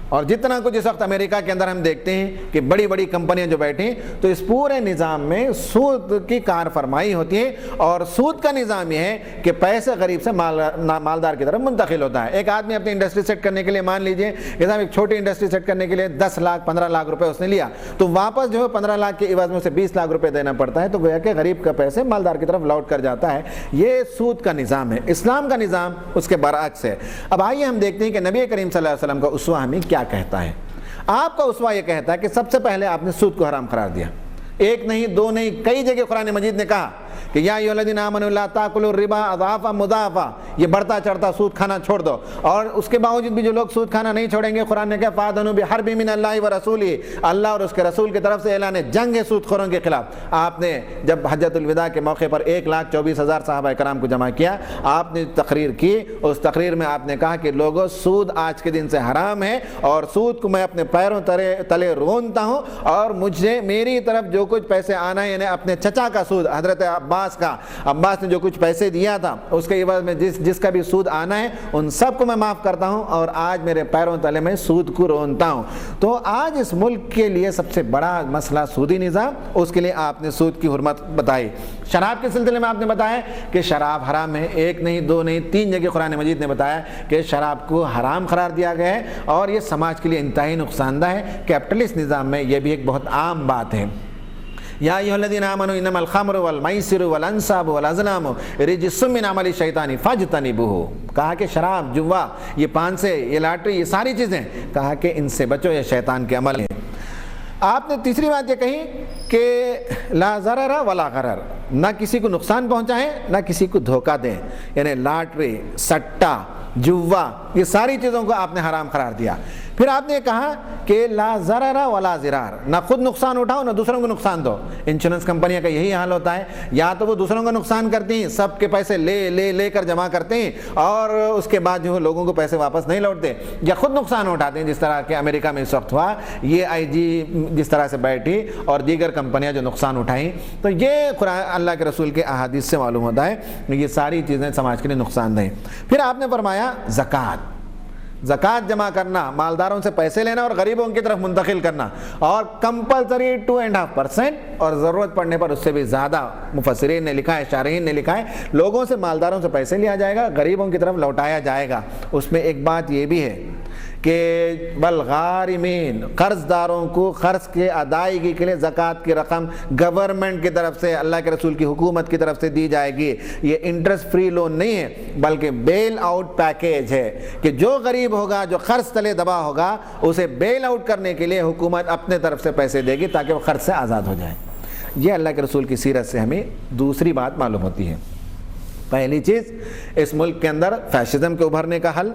اور جتنا کچھ اس وقت امریکہ کے اندر ہم دیکھتے ہیں کہ بڑی بڑی کمپنیاں جو بیٹھی ہیں تو اس پورے نظام میں سود کی کار فرمائی ہوتی ہے، اور سود کا نظام یہ ہے کہ پیسے غریب سے مالدار کی طرف منتقل ہوتا ہے۔ ایک آدمی اپنی انڈسٹری سیٹ کرنے کے لیے مان لیجئے کہ صاحب ایک چھوٹی انڈسٹری سیٹ کرنے کے لیے 10 لاکھ 15 لاکھ روپے اس نے لیا تو واپس جو ہے 15 لاکھ کے عوض میں اسے 20 لاکھ روپے دینا پڑتا ہے، تو گویا کہ غریب کا پیسے مالدار کی طرف لوٹ کر جاتا ہے۔ یہ سود کا نظام ہے۔ اسلام کا نظام اس کے برعکس ہے۔ اب آئیے ہم دیکھتے ہیں کہ نبی کریم صلی اللہ علیہ وسلم کا اسوہ ہمیں کیا کہتا ہے۔ آپ کا اسوہ یہ کہتا ہے کہ سب سے پہلے آپ نے سود کو حرام قرار دیا، ایک نہیں دو نہیں کئی جگہ قرآن مجید نے کہا کہ یا ایھا الذین آمنوا لا تاکلوا الربا اضعافا مضاعفا، یہ بڑھتا چڑھتا سود کھانا چھوڑ دو، اور اس کے باوجود بھی جو لوگ سود کھانا نہیں چھوڑیں گے قرآن نے کہا فاذنوا بحرب من اللہ ورسولہ، اللہ اور اس کے رسول کی طرف سے اعلان جنگ ہے سود خوروں کے خلاف۔ آپ نے جب حجۃ الوداع کے موقع پر 1,24,000 صحابہ کرام کو جمع کیا، آپ نے تقریر کی، اس تقریر میں آپ نے کہا کہ لوگوں سود آج کے دن سے حرام ہے اور سود کو میں اپنے پیروں تلے رونتا ہوں، اور مجھے میری طرف جو کچھ پیسے آنا ہے یعنی اپنے چچا کا سود حضرت عباس نے جو کچھ پیسے دیا تھا اس کے عوض میں جس کا بھی سود آنا ہے ان سب کو میں معاف کرتا ہوں، اور آج میرے پیروں تلے میں سود کو رونتا ہوں۔ تو آج اس ملک کے لیے سب سے بڑا مسئلہ سودی نظام، اس کے لیے آپ نے سود کی حرمت بتائی۔ شراب کے سلسلے میں آپ نے بتایا کہ شراب حرام ہے، ایک نہیں دو نہیں 3 جگہ قرآن مجید نے بتایا کہ شراب کو حرام قرار دیا گیا ہے، اور یہ سماج کے لیے انتہائی نقصان دہ ہے۔ کیپٹلسٹ نظام میں یہ بھی ایک بہت عام بات ہے۔ یا ایھا الذین آمنوا انما الخمر والمیسر والانصاب والازلام رجس من عمل الشیطان فاجتنبوہ، کہا کہ شراب، جوا، یہ پانسے، یہ لاٹری، یہ ساری چیزیں، کہا کہ ان سے بچو، یہ شیطان کے عمل ہیں۔ آپ نے تیسری بات یہ کہی کہ لا ضرر ولا غرر، نہ کسی کو نقصان پہنچائیں نہ کسی کو دھوکہ دیں، یعنی لاٹری، سٹا، جوا، یہ ساری چیزوں کو آپ نے حرام قرار دیا۔ پھر آپ نے کہا کہ لا ضرر ولا ضرار، نہ خود نقصان اٹھاؤ نہ دوسروں کو نقصان دو۔ انشورنس کمپنیاں کا یہی حال ہوتا ہے، یا تو وہ دوسروں کا نقصان کرتی ہیں، سب کے پیسے لے کر جمع کرتے ہیں اور اس کے بعد جو ہے لوگوں کو پیسے واپس نہیں لوٹتے، یا خود نقصان اٹھاتے ہیں، جس طرح کہ امریکہ میں اس وقت ہوا، یہ IG جس طرح سے بیٹھی اور دیگر کمپنیاں جو نقصان اٹھائیں۔ تو یہ قرآن اللہ کے رسول کے احادیث سے معلوم ہوتا ہے کہ یہ ساری چیزیں سماج کے لیے نقصان دہ ہیں۔ پھر آپ نے فرمایا زکوٰۃ جمع کرنا، مالداروں سے پیسے لینا اور غریبوں کی طرف منتقل کرنا، اور کمپلسری 2.5% اور ضرورت پڑنے پر اس سے بھی زیادہ، مفسرین نے لکھا ہے، شارحین نے لکھا ہے، لوگوں سے مالداروں سے پیسے لیا جائے گا، غریبوں کی طرف لوٹایا جائے گا۔ اس میں ایک بات یہ بھی ہے کہ بالغارمین، قرض داروں کو قرض کے ادائیگی کے لیے زکوٰۃ کی رقم گورنمنٹ کی طرف سے، اللہ کے رسول کی حکومت کی طرف سے دی جائے گی۔ یہ انٹرسٹ فری لون نہیں ہے بلکہ بیل آؤٹ پیکیج ہے کہ جو غریب ہوگا، جو قرض تلے دبا ہوگا، اسے بیل آؤٹ کرنے کے لیے حکومت اپنے طرف سے پیسے دے گی تاکہ وہ قرض سے آزاد ہو جائے۔ یہ اللہ کے رسول کی سیرت سے ہمیں دوسری بات معلوم ہوتی ہے۔ پہلی چیز، اس ملک کے اندر فیشزم کے ابھرنے کا حل،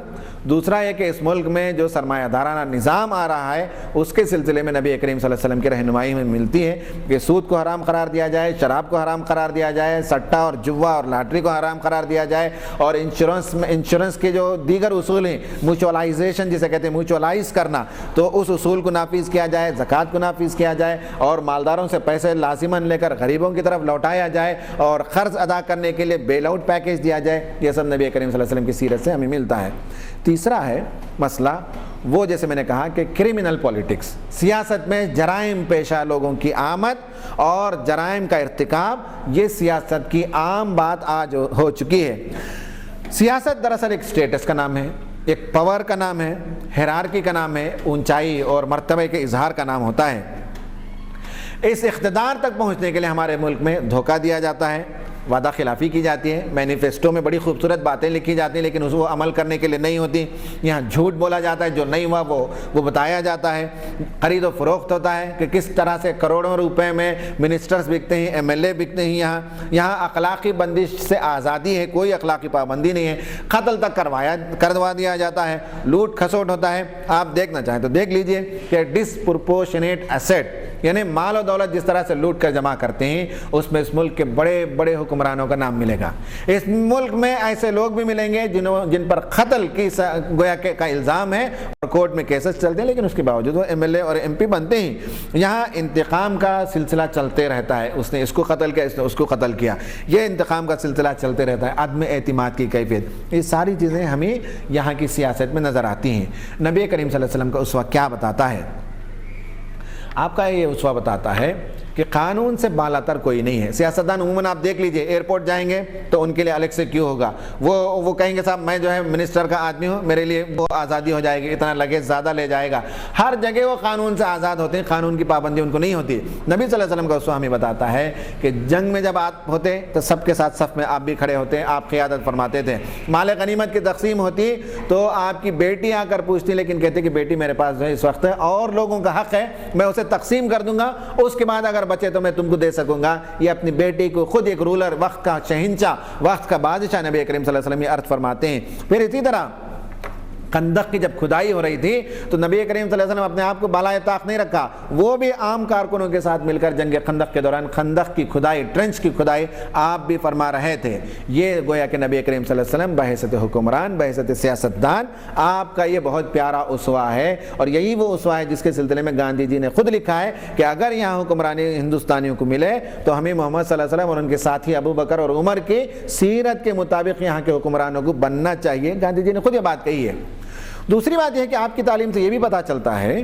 دوسرا یہ کہ اس ملک میں جو سرمایہ دارانہ نظام آ رہا ہے اس کے سلسلے میں نبی کریم صلی اللہ علیہ وسلم کی رہنمائی میں ملتی ہے کہ سود کو حرام قرار دیا جائے، شراب کو حرام قرار دیا جائے، سٹا اور جوا اور لاٹری کو حرام قرار دیا جائے، اور انشورنس کے جو دیگر اصول ہیں، میوچولائزیشن جسے کہتے ہیں، میوچولائز کرنا، تو اس اصول کو نافذ کیا جائے، زکوٰۃ کو نافذ کیا جائے، اور مالداروں سے پیسے لازماً لے کر غریبوں کی طرف لوٹایا جائے، اور قرض ادا کرنے کے لیے بیل آؤٹ پیکیج دیا جائے۔ یہ سب نبی کریم صلی اللہ علیہ وسلم کی سیرت سے ہمیں ملتا ہے۔ تیسرا ہے مسئلہ وہ جیسے میں نے کہا کہ کرمنل پولیٹکس، سیاست میں جرائم پیشہ لوگوں کی آمد اور جرائم کا ارتکاب، یہ سیاست کی عام بات آج ہو چکی ہے۔ سیاست دراصل ایک سٹیٹس کا نام ہے، ایک پاور کا نام ہے، ہیرارکی کا نام ہے، اونچائی اور مرتبے کے اظہار کا نام ہوتا ہے۔ اس اقتدار تک پہنچنے کے لیے ہمارے ملک میں دھوکہ دیا جاتا ہے، وعدہ خلافی کی جاتی ہے، مینیفیسٹو میں بڑی خوبصورت باتیں لکھی جاتی ہیں لیکن اس کو عمل کرنے کے لیے نہیں ہوتی، یہاں جھوٹ بولا جاتا ہے، جو نہیں ہوا وہ بتایا جاتا ہے، خرید و فروخت ہوتا ہے کہ کس طرح سے کروڑوں روپے میں منسٹرز بکتے ہیں، ایم ایل اے بکتے ہیں، یہاں اخلاقی بندش سے آزادی ہے، کوئی اخلاقی پابندی نہیں ہے، قتل تک کروا دیا جاتا ہے، لوٹ کھسوٹ ہوتا ہے۔ آپ دیکھنا چاہیں تو دیکھ لیجئے کہ ڈسپرپورشنیٹ ایسیٹ، یعنی مال و دولت جس طرح سے لوٹ کر جمع کرتے ہیں، اس میں اس ملک کے بڑے بڑے حکمرانوں کا نام ملے گا۔ اس ملک میں ایسے لوگ بھی ملیں گے جن پر قتل کی گویا کا الزام ہے اور کورٹ میں کیسز چلتے ہیں، لیکن اس کے باوجود وہ ایم ایل اے اور ایم پی بنتے ہیں۔ یہاں انتقام کا سلسلہ چلتے رہتا ہے، اس نے اس کو قتل کیا، اس نے اس کو قتل کیا، یہ انتقام کا سلسلہ چلتے رہتا ہے، عدم اعتماد کی کیفیت، یہ ساری چیزیں ہمیں یہاں کی سیاست میں نظر آتی ہیں۔ نبی کریم صلی اللہ علیہ وسلم کا اسوہ کیا بتاتا ہے؟ آپ کا یہ اسوہ بتاتا ہے کہ قانون سے بالا تر کوئی نہیں ہے۔ سیاستدان عموماً آپ دیکھ لیجئے ایئرپورٹ جائیں گے تو ان کے لیے الگ سے کیوں ہوگا، وہ کہیں گے صاحب میں جو ہے منسٹر کا آدمی ہوں، میرے لیے وہ آزادی ہو جائے گی، اتنا لگیج زیادہ لے جائے گا۔ ہر جگہ وہ قانون سے آزاد ہوتے ہیں، قانون کی پابندی ان کو نہیں ہوتی۔ نبی صلی اللہ علیہ وسلم کا اسوہ ہمیں بتاتا ہے کہ جنگ میں جب آپ ہوتے تو سب کے ساتھ صف میں آپ بھی کھڑے ہوتے، آپ قیادت فرماتے تھے۔ مال غنیمت کی تقسیم ہوتی تو آپ کی بیٹی آ کر پوچھتی، لیکن کہتے کہ بیٹی میرے پاس جو ہے اس وقت ہے اور لوگوں کا حق ہے، میں اسے تقسیم کر دوں گا، اس کے بعد اگر بچے تو میں تم کو دے سکوں گا۔ یہ اپنی بیٹی کو خود ایک رولر، وقت کا شہنشاہ، وقت کا بادشاہ نبی کریم صلی اللہ علیہ وسلم یہ عرض فرماتے ہیں۔ پھر اسی طرح خندق کی جب کھدائی ہو رہی تھی تو نبی کریم صلی اللہ علیہ وسلم اپنے آپ کو بالائے طاق نہیں رکھا، وہ بھی عام کارکنوں کے ساتھ مل کر جنگ خندق کے دوران خندق کی کھدائی، ٹرنچ کی کھدائی آپ بھی فرما رہے تھے۔ یہ گویا کہ نبی کریم صلی اللہ علیہ وسلم بحیثیت حکمران، بحیثیت سیاستدان، آپ کا یہ بہت پیارا اسوہ ہے، اور یہی وہ اسوہ ہے جس کے سلسلے میں گاندھی جی نے خود لکھا ہے کہ اگر یہاں حکمرانی ہندوستانیوں کو ملے تو ہمیں محمد صلی اللہ علیہ وسلم اور ان کے ساتھی ابو بکر اور عمر کی سیرت کے مطابق یہاں کے حکمرانوں کو بننا چاہیے۔ گاندھی جی نے خود یہ بات کہی ہے۔ دوسری بات یہ ہے کہ آپ کی تعلیم سے یہ بھی پتہ چلتا ہے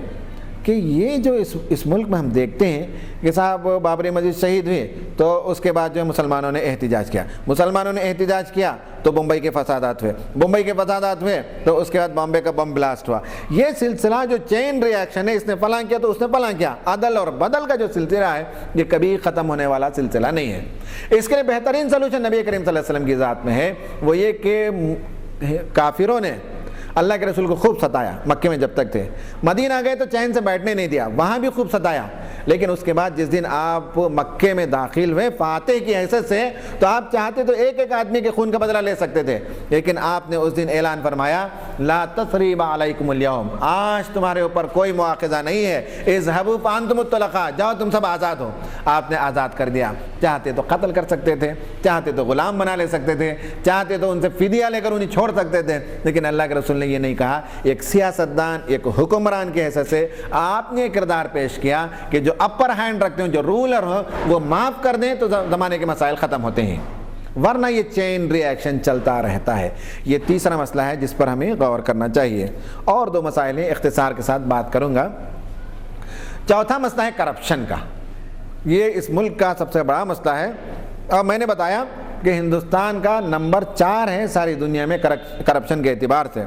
کہ یہ جو اس ملک میں ہم دیکھتے ہیں کہ صاحب بابری مسجد شہید ہوئے تو اس کے بعد جو ہے مسلمانوں نے احتجاج کیا، مسلمانوں نے احتجاج کیا تو بمبئی کے فسادات ہوئے، بمبئی کے فسادات ہوئے تو اس کے بعد بامبے کا بم بلاسٹ ہوا۔ یہ سلسلہ جو چین ری ایکشن ہے، اس نے فلاں کیا تو اس نے فلاں کیا، عدل اور بدل کا جو سلسلہ ہے یہ کبھی ختم ہونے والا سلسلہ نہیں ہے۔ اس کے لیے بہترین سلوشن نبی کریم صلی اللہ علیہ وسلم کی ذات میں ہے، وہ یہ کہ کافروں نے اللہ کے رسول کو خوب ستایا مکے میں جب تک تھے، مدینہ گئے تو چین سے بیٹھنے نہیں دیا، وہاں بھی خوب ستایا، لیکن اس کے بعد جس دن آپ مکے میں داخل ہوئے فاتح کی حیثیت سے تو آپ چاہتے تو ایک ایک آدمی کے خون کا بدلہ لے سکتے تھے، لیکن آپ نے اس دن اعلان فرمایا لا تثریب علیکم اليوم، آج تمہارے اوپر کوئی مواخذہ نہیں ہے، اذهبوا فانتم الطلقاء، جاؤ تم سب آزاد ہو۔ آپ نے آزاد کر دیا، چاہتے تو قتل کر سکتے تھے، چاہتے تو غلام بنا لے سکتے تھے، چاہتے تو ان سے فدیہ لے کر انہیں چھوڑ سکتے تھے، لیکن اللہ کے رسول نے یہ نہیں کہا۔ ایک سیاستدان، ایک حکمران کے حیثیت سے آپ نے کردار پیش کیا کہ جو اپر ہینڈ رکھتے ہیں، جو رولر ہو، وہ معاف کر دیں تو زمانے کے مسائل ختم ہوتے ہیں، ورنہ یہ چین ری ایکشن چلتا رہتا ہے۔ یہ تیسرا مسئلہ ہے جس پر ہمیں غور کرنا چاہیے، اور دو مسائل ہیں، اختصار کے ساتھ بات کروں گا۔ چوتھا مسئلہ ہے کرپشن کا، یہ اس ملک کا سب سے بڑا مسئلہ ہے، اور میں نے بتایا کہ ہندوستان کا نمبر 4 ہے ساری دنیا میں کرپشن کے اعتبار سے۔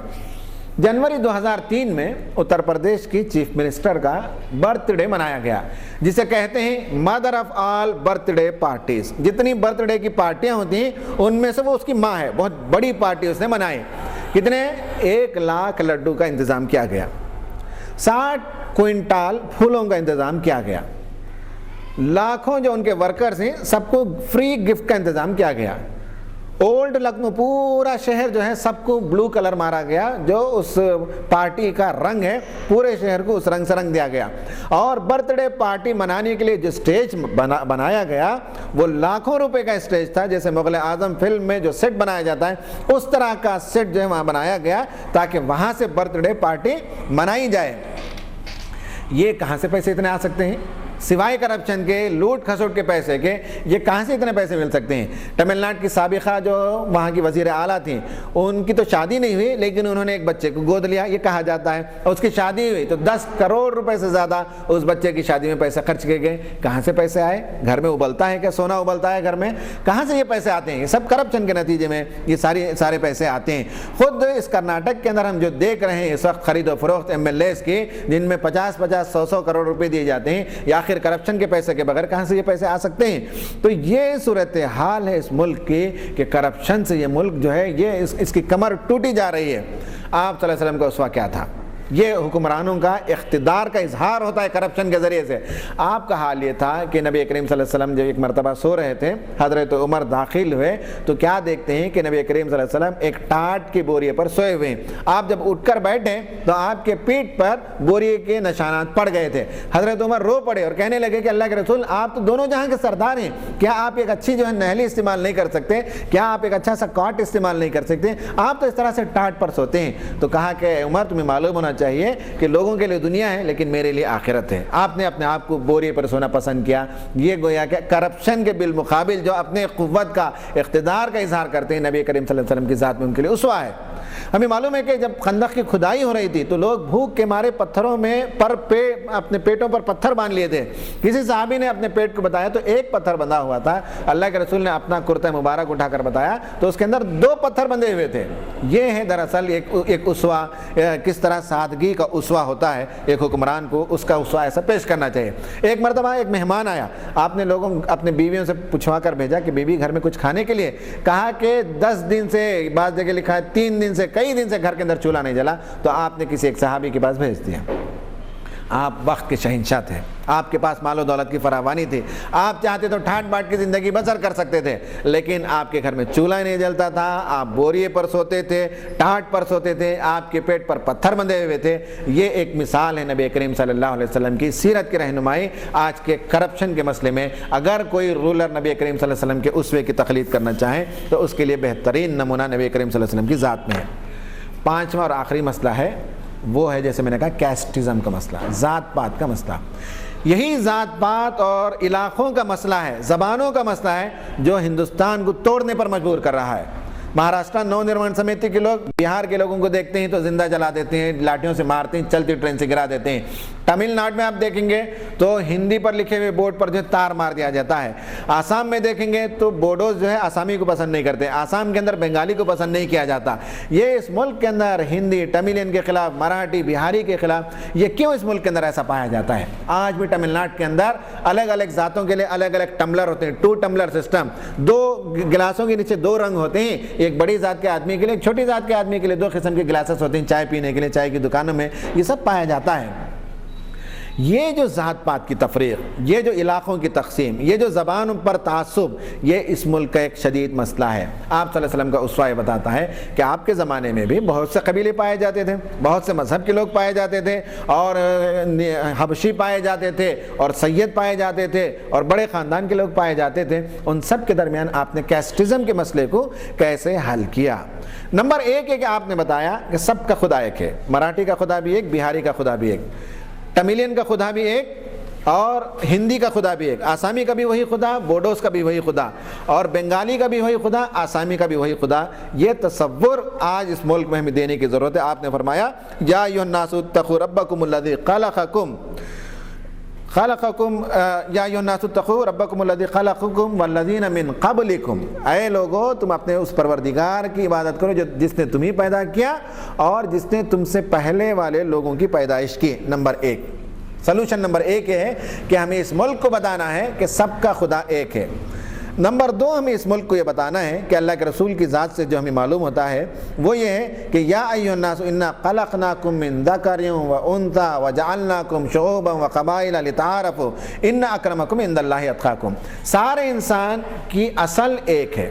جنوری 2003 میں اتر پردیش کی چیف منسٹر کا برتھ ڈے منایا گیا، جسے کہتے ہیں mother of all birth day parties, جتنی برتھ ڈے کی پارٹیاں ہوتی ہیں ان میں سے وہ اس کی ماں ہے، بہت بڑی پارٹی اس نے منائی۔ کتنے؟ 1 لاکھ لڈو کا انتظام کیا گیا، 60 کوئنٹال پھولوں کا انتظام کیا گیا، لاکھوں جو ان کے ورکرز ہیں سب کو فری گفٹ کا انتظام کیا گیا، اولڈ لکھنؤ پورا شہر جو ہے سب کو بلو کلر مارا گیا، جو اس پارٹی کا رنگ ہے پورے شہر کو اس رنگ سے رنگ دیا گیا، اور برتھ ڈے پارٹی منانے کے لیے جو اسٹیج بنایا گیا وہ لاکھوں روپے کا اسٹیج تھا، جیسے مغل اعظم فلم میں جو سیٹ بنایا جاتا ہے اس طرح کا سیٹ جو ہے وہاں بنایا گیا تاکہ وہاں سے برتھ ڈے پارٹی منائی جائے۔ یہ کہاں سے پیسے اتنے آ سکتے ہیں؟ سوائے کرپشن کے، لوٹ کھسوٹ کے پیسے کے، یہ کہاں سے اتنے پیسے مل سکتے ہیں؟ تمل ناڈو کی سابقہ جو وہاں کی وزیر اعلیٰ تھیں، ان کی تو شادی نہیں ہوئی لیکن انہوں نے ایک بچے کو گود لیا، یہ کہا جاتا ہے، اور اس کی شادی ہوئی تو 10 کروڑ روپے سے زیادہ اس بچے کی شادی میں پیسے خرچ کیے گئے۔ کہاں سے پیسے آئے؟ گھر میں ابلتا ہے کیا سونا ابلتا ہے گھر میں؟ کہاں سے یہ پیسے آتے ہیں؟ یہ سب کرپشن کے نتیجے میں یہ سارے پیسے آتے ہیں۔ خود اس کرناٹک کے اندر ہم جو دیکھ رہے ہیں اس وقت خرید و فروخت MLAs کی، جن میں 50-50 100 کروڑ روپے دیے جاتے ہیں، یا آخر کرپشن کے پیسے کے بغیر کہاں سے یہ پیسے آ سکتے ہیں؟ تو یہ صورتحال ہے اس ملک کی کہ کرپشن سے یہ ملک جو ہے یہ اس کی کمر ٹوٹی جا رہی ہے۔ آپ صلی اللہ علیہ وسلم کا اسوہ کیا تھا؟ یہ حکمرانوں کا اقتدار کا اظہار ہوتا ہے کرپشن کے ذریعے سے۔ آپ کا حال یہ تھا کہ نبی کریم صلی اللہ علیہ وسلم جب ایک مرتبہ سو رہے تھے، حضرت عمر داخل ہوئے تو کیا دیکھتے ہیں کہ نبی کریم صلی اللہ علیہ وسلم ایک ٹاٹ کی بوریے پر سوئے ہوئے ہیں۔ آپ جب اٹھ کر بیٹھے تو آپ کے پیٹھ پر بوریے کے نشانات پڑ گئے تھے۔ حضرت عمر رو پڑے اور کہنے لگے کہ اللہ کے رسول، آپ تو دونوں جہاں کے سردار ہیں، کیا آپ ایک اچھی جو ہے نہلی استعمال نہیں کر سکتے؟ کیا آپ ایک اچھا سا کاٹ استعمال نہیں کر سکتے؟ آپ تو اس طرح سے ٹاٹ پر سوتے ہیں۔ تو کہا کہ عمر، تمہیں معلوم ہونا چاہیے کہ لوگوں کے لیے دنیا ہے لیکن میرے لیے آخرت ہے۔ آپ نے اپنے آپ کو بوریے پر سونا پسند کیا۔ یہ گویا کہ کرپشن کے بالمقابل جو اپنے قوت کا، اقتدار کا اظہار کرتے ہیں، نبی کریم صلی اللہ علیہ وسلم کی ذات میں ان کے لیے اسوہ ہے۔ ہمیں معلوم ہے کہ جب خندق کی کھدائی ہو رہی تھی تو لوگ بھوک کے مارے پتھروں میں اپنے پیٹوں پر پتھر باندھ لیے تھے۔ کسی صحابی نے اپنے پیٹ کو بتایا تو ایک پتھر بندھا ہوا تھا، اللہ کے رسول نے اپنا کرتا مبارک اٹھا کر بتایا تو اس کے اندر 2 پتھر بندھے ہوئے تھے۔ یہ ہے دراصل ایک اسوہ، کس طرح سادگی کا اسوہ ہوتا ہے۔ ایک حکمران کو اس کا اسوہ ایسا پیش کرنا چاہیے۔ ایک مرتبہ ایک مہمان آیا، آپ نے لوگوں اپنے بیویوں سے پوچھوا کر بھیجا کہ بیوی گھر میں کچھ کھانے کے لیے، کہا کہ 10 دن سے، بعض جگہ لکھا ہے 3 دن سے، کئی دن سے گھر کے اندر چولہا نہیں جلا، تو آپ نے کسی ایک صحابی کے پاس بھیج دیا۔ آپ وقت کے شہنشاہ تھے، آپ کے پاس مال و دولت کی فراوانی تھی، آپ چاہتے تو ٹھاٹ باٹ کی زندگی بسر کر سکتے تھے، لیکن آپ کے گھر میں چولہا نہیں جلتا تھا، آپ بوریے پر سوتے تھے، ٹھاٹ پر سوتے تھے، آپ کے پیٹ پر پتھر بندھے ہوئے تھے۔ یہ ایک مثال ہے نبی کریم صلی اللہ علیہ وسلم کی سیرت کی رہنمائی۔ آج کے کرپشن کے مسئلے میں اگر کوئی رولر نبی کریم صلی اللہ علیہ وسلم کے اسوے کی تقلید کرنا چاہیں تو اس کے لیے بہترین نمونہ نبی کریم صلی اللہ علیہ وسلم کی ذات میں ہے۔ 5واں اور آخری مسئلہ ہے، وہ ہے جیسے میں نے کہا کیسٹزم کا مسئلہ، ذات پات کا مسئلہ۔ یہی ذات پات اور علاقوں کا مسئلہ ہے، زبانوں کا مسئلہ ہے جو ہندوستان کو توڑنے پر مجبور کر رہا ہے۔ مہاراشٹر نو نرمان سمیتی کے لوگ بہار کے لوگوں کو دیکھتے ہیں تو زندہ جلا دیتے ہیں، لاٹھیوں سے مارتے ہیں، چلتی ٹرین سے گرا دیتے ہیں۔ تمل ناڈو میں آپ دیکھیں گے تو ہندی پر لکھے ہوئے بورڈ پر جو تار مار دیا جاتا ہے۔ آسام میں دیکھیں گے تو بوڈوز جو ہے آسامی کو پسند نہیں کرتے، آسام کے اندر بنگالی کو پسند نہیں کیا جاتا۔ یہ اس ملک کے اندر ہندی، تملین کے خلاف، مراٹھی، بہاری کے خلاف، یہ کیوں اس ملک کے اندر ایسا پایا جاتا ہے؟ آج بھی تمل ناڈو کے اندر الگ الگ ذاتوں کے لیے الگ الگ ٹمبلر ہوتے ہیں، 2 ٹمبلر سسٹم، 2 گلاسوں کے نیچے 2 رنگ ہوتے ہیں، ایک بڑی ذات کے آدمی کے لیے، ایک چھوٹی ذات کے آدمی کے لیے 2 قسم کے گلاسز ہوتے ہیں چائے پینے کے لیے، چائے کی دکانوں میں یہ سب پایا جاتا ہے۔ یہ جو ذات پات کی تفریق، یہ جو علاقوں کی تقسیم، یہ جو زبان پر تعصب، یہ اس ملک کا ایک شدید مسئلہ ہے۔ آپ صلی اللہ علیہ وسلم کا اسوہ بتاتا ہے کہ آپ کے زمانے میں بھی بہت سے قبیلے پائے جاتے تھے، بہت سے مذہب کے لوگ پائے جاتے تھے، اور حبشی پائے جاتے تھے، اور سید پائے جاتے تھے، اور بڑے خاندان کے لوگ پائے جاتے تھے۔ ان سب کے درمیان آپ نے کیسٹزم کے مسئلے کو کیسے حل کیا؟ نمبر 1 ہے کہ آپ نے بتایا کہ سب کا خدا ایک ہے، مراٹھی کا خدا بھی ایک، بہاری کا خدا بھی ایک، تملین کا خدا بھی ایک، اور ہندی کا خدا بھی ایک، آسامی کا بھی وہی خدا، بوڈوز کا بھی وہی خدا، اور بنگالی کا بھی وہی خدا، آسامی کا بھی وہی خدا۔ یہ تصور آج اس ملک میں ہمیں دینے کی ضرورت ہے۔ آپ نے فرمایا یا ایھا الناس اتقوا ربکم الذی خلقکم یا ایھا الناس اتقوا ربکم الذی خلقکم والذین من قبلکم، اے لوگو تم اپنے اس پروردگار کی عبادت کرو جس نے تمہیں پیدا کیا اور جس نے تم سے پہلے والے لوگوں کی پیدائش کی۔ نمبر 1 سلوشن، نمبر 1 یہ ہے کہ ہمیں اس ملک کو بتانا ہے کہ سب کا خدا ایک ہے۔ نمبر 2 ہمیں اس ملک کو یہ بتانا ہے کہ اللہ کے رسول کی ذات سے جو ہمیں معلوم ہوتا ہے وہ یہ ہے کہ یا ایھا الناس انا خلقناکم من ذکر و انثی وجعلناکم شعوبا وقبائل لتعارفوا ان اکرمکم عند اللہ اتقاکم۔ سارے انسان کی اصل ایک ہے،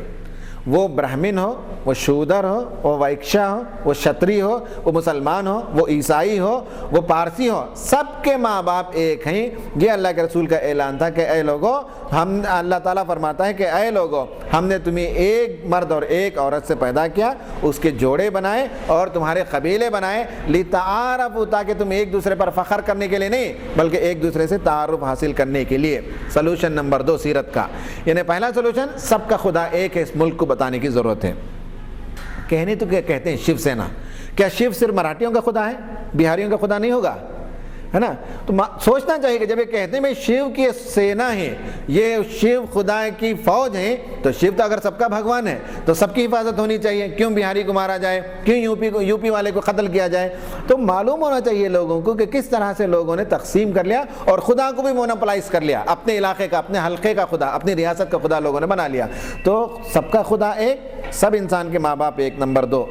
وہ برہمن ہو، وہ شودر ہو، وہ ویکشا ہو، وہ شتری ہو، وہ مسلمان ہو، وہ عیسائی ہو، وہ پارسی ہو، سب کے ماں باپ ایک ہیں۔ یہ اللہ کے رسول کا اعلان تھا کہ اے لوگو، اللہ تعالیٰ فرماتا ہے کہ اے لوگو، ہم نے تمہیں ایک مرد اور ایک عورت سے پیدا کیا، اس کے جوڑے بنائے اور تمہارے قبیلے بنائے، لتعارفوا، تاکہ تم ایک دوسرے پر فخر کرنے کے لیے نہیں بلکہ ایک دوسرے سے تعارف حاصل کرنے کے لیے۔ سلوشن نمبر 2 سیرت کا، یعنی پہلا سلوشن سب کا خدا ایک ہے، اس ملک کو بتانے کی ضرورت ہے۔ کہنے تو کیا کہتے ہیں شیو سینا، کیا شیو صرف مراٹھیوں کا خدا ہے، بہاریوں کا خدا نہیں ہوگا، ہے نا؟ تو سوچنا چاہیے کہ جب یہ کہتے ہیں میں شیو کی سینا ہے، یہ شیو خدا کی فوج ہے، تو شیو تو اگر سب کا بھگوان ہے تو سب کی حفاظت ہونی چاہیے، کیوں بہاری کو مارا جائے، کیوں یو پی والے کو قتل کیا جائے؟ تو معلوم ہونا چاہیے لوگوں کو کہ کس طرح سے لوگوں نے تقسیم کر لیا اور خدا کو بھی مونوپلائز کر لیا، اپنے علاقے کا، اپنے حلقے کا خدا، اپنی ریاست کا خدا لوگوں نے بنا لیا۔ تو سب کا خدا ایک، سب انسان کے ماں باپ ایک۔ نمبر 2۔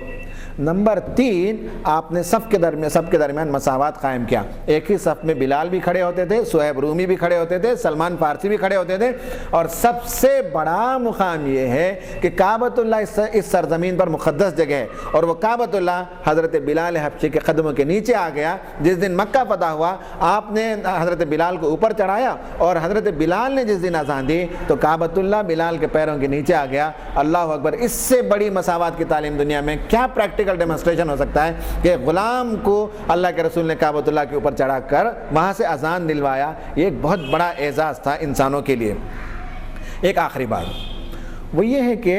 نمبر 3، آپ نے سب کے درمیان مساوات قائم کیا۔ ایک ہی صف میں بلال بھی کھڑے ہوتے تھے، صہیب رومی بھی کھڑے ہوتے تھے، سلمان فارسی بھی کھڑے ہوتے تھے، اور سب سے بڑا مقام یہ ہے کہ کعبۃ اللہ اس سرزمین پر مقدس جگہ ہے، اور وہ کعبۃ اللہ حضرت بلال حبشی کے قدموں کے نیچے آ گیا۔ جس دن مکہ فتح ہوا، آپ نے حضرت بلال کو اوپر چڑھایا، اور حضرت بلال نے جس دن اذان دی تو کعبۃ اللہ بلال کے پیروں کے نیچے آ گیا۔ اللہ اکبر! اس سے بڑی مساوات کی تعلیم دنیا میں کیا پریکٹیکل ڈیمونسٹریشن ہو سکتا ہے کہ غلام کو اللہ کے رسول نے کعبۃ اللہ کے اوپر چڑھا کر وہاں سے اذان دلوایا۔ یہ ایک بہت بڑا اعزاز تھا انسانوں کے لیے۔ ایک آخری بات وہ یہ ہے کہ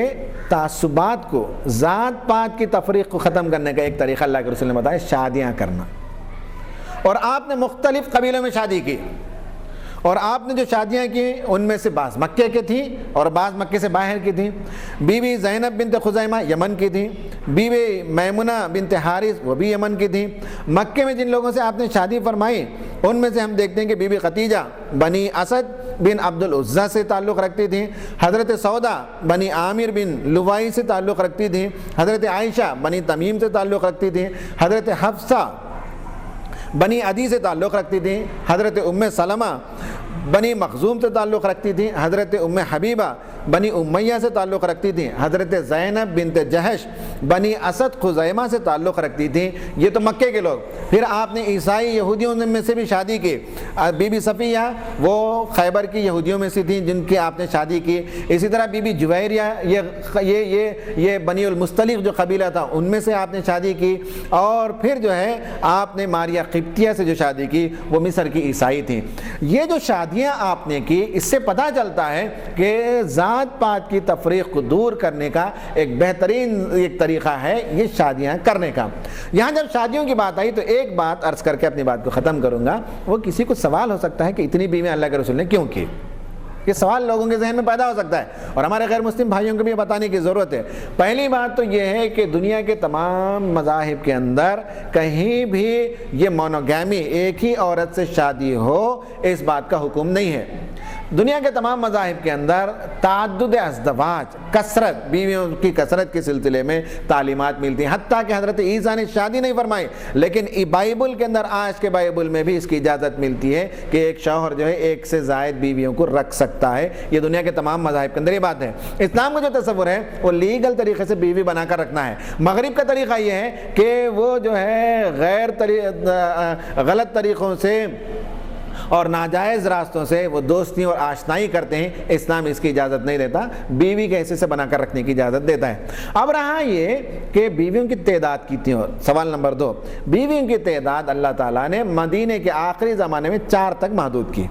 تعصبات کو، ذات پات کی تفریق کو ختم کرنے کا ایک طریقہ اللہ کے رسول نے بتایا، شادیاں کرنا۔ اور آپ نے مختلف قبیلوں میں شادی کی، اور آپ نے جو شادیاں کی ان میں سے بعض مکے کی تھیں اور بعض مکے سے باہر کی تھیں۔ بی بی زینب بنت خزیمہ یمن کی تھیں، بی بی میمونہ بنت حارث وہ بھی یمن کی تھیں۔ مکے میں جن لوگوں سے آپ نے شادی فرمائی ان میں سے ہم دیکھتے ہیں کہ بی بی خدیجہ بنی اسد بن عبد العزیٰ سے تعلق رکھتی تھیں، حضرت سودا بنی عامر بن لوائی سے تعلق رکھتی تھیں، حضرت عائشہ بنی تمیم سے تعلق رکھتی تھیں، حضرت حفصہ بنی عدی سے تعلق رکھتی تھیں، حضرت ام سلمہ بنی مخزوم سے تعلق رکھتی تھیں، حضرت ام حبیبہ بنی امیہ سے تعلق رکھتی تھیں، حضرت زینب بنت جہش بنی اسد خزیمہ سے تعلق رکھتی تھیں۔ یہ تو مکے کے لوگ۔ پھر آپ نے عیسائی یہودیوں میں سے بھی شادی کی۔ بی بی صفیہ وہ خیبر کی یہودیوں میں سے تھیں جن کی آپ نے شادی کی۔ اسی طرح بی بی جویریہ یہ بنی المصطلق جو قبیلہ تھا ان میں سے آپ نے شادی کی۔ اور پھر جو ہے آپ نے ماریہ قبطیہ سے جو شادی کی وہ مصر کی عیسائی تھیں۔ یہ جو شادیاں آپ نے کی، اس سے پتہ چلتا ہے کہ ذات پات کی تفریق کو دور کرنے کا ایک بہترین ایک طریقہ ہے یہ شادیاں کرنے کا۔ یہاں جب شادیوں کی بات آئی تو ایک بات عرض کر کے اپنی بات کو ختم کروں گا۔ وہ کسی کو سوال ہو سکتا ہے کہ اتنی بیویاں اللہ کے رسول نے کیوں کی؟ یہ سوال لوگوں کے ذہن میں پیدا ہو سکتا ہے اور ہمارے غیر مسلم بھائیوں کو بھی بتانے کی ضرورت ہے۔ پہلی بات تو یہ ہے کہ دنیا کے تمام مذاہب کے اندر کہیں بھی یہ مونوگیمی، ایک ہی عورت سے شادی ہو، اس بات کا حکم نہیں ہے۔ دنیا کے تمام مذاہب کے اندر تعدد ازدواج، کثرت، بیویوں کی کثرت کے سلسلے میں تعلیمات ملتی ہیں، حتیٰ کہ حضرت عیسیٰ نے شادی نہیں فرمائی، لیکن بائبل کے اندر، آج کے بائبل میں بھی اس کی اجازت ملتی ہے کہ ایک شوہر جو ہے ایک سے زائد بیویوں کو رکھ سکتا ہے۔ یہ دنیا کے تمام مذاہب کے اندر یہ بات ہے۔ اسلام کا جو تصور ہے وہ لیگل طریقے سے بیوی بنا کر رکھنا ہے۔ مغرب کا طریقہ یہ ہے کہ وہ جو ہے غلط طریقوں سے اور ناجائز راستوں سے وہ دوستی اور آشنائی کرتے ہیں۔ اسلام اس کی اجازت نہیں دیتا، بیوی کے حصے سے بنا کر رکھنے کی اجازت دیتا ہے۔ اب رہا یہ کہ بیویوں کی تعداد کتنی ہو، سوال نمبر 2۔ بیویوں کی تعداد اللہ تعالیٰ نے مدینے کے آخری زمانے میں 4 تک محدود کی،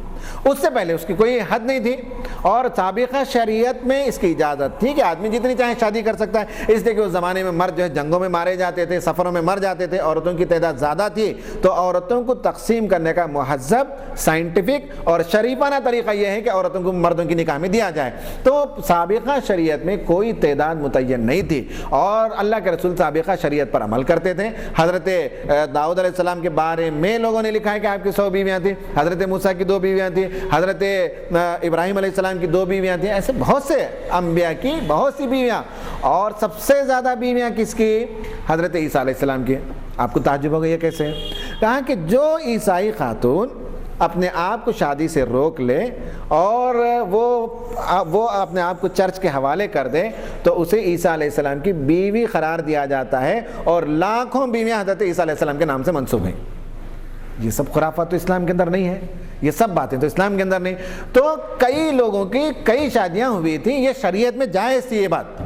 اس سے پہلے اس کی کوئی حد نہیں تھی، اور سابقہ شریعت میں اس کی اجازت تھی کہ آدمی جتنی چاہے شادی کر سکتا ہے، اس لیے کہ اس زمانے میں مرد جو ہے جنگوں میں مارے جاتے تھے، سفروں میں مر جاتے تھے، عورتوں کی تعداد زیادہ تھی، تو عورتوں کو تقسیم کرنے کا مہذب، سائنٹیفک اور شریفانہ طریقہ یہ ہے کہ عورتوں کو مردوں کی نکاح میں دیا جائے۔ تو سابقہ شریعت میں کوئی تعداد متعین نہیں تھی، اور اللہ کے رسول سابقہ شریعت پر عمل کرتے تھے۔ حضرت داؤد علیہ السلام کے بارے میں لوگوں نے لکھا ہے کہ آپ کی 100 بیویاں تھیں، حضرت موسیٰ کی 2 بیویاں تھیں، حضرت ابراہیم علیہ السلام کی 2 بیویاں تھیں، ایسے بہت سے انبیاء کی بہت سی بیویاں۔ اور سب سے زیادہ بیویاں کس کی؟ حضرت عیسیٰ علیہ السلام کی۔ آپ کو تعجب ہوگا یہ کیسے؟ کہا کہ جو عیسائی خاتون اپنے آپ کو شادی سے روک لے اور وہ اپنے آپ کو چرچ کے حوالے کر دے تو اسے عیسیٰ علیہ السلام کی بیوی قرار دیا جاتا ہے اور لاکھوں بیویاں حضرت عیسیٰ علیہ السلام کے نام سے منسوب ہیں۔ یہ سب خرافات تو اسلام کے اندر نہیں ہے، یہ سب باتیں تو اسلام کے اندر نہیں۔ تو کئی لوگوں کی کئی شادیاں ہوئی تھیں، یہ شریعت میں جائز تھی یہ بات۔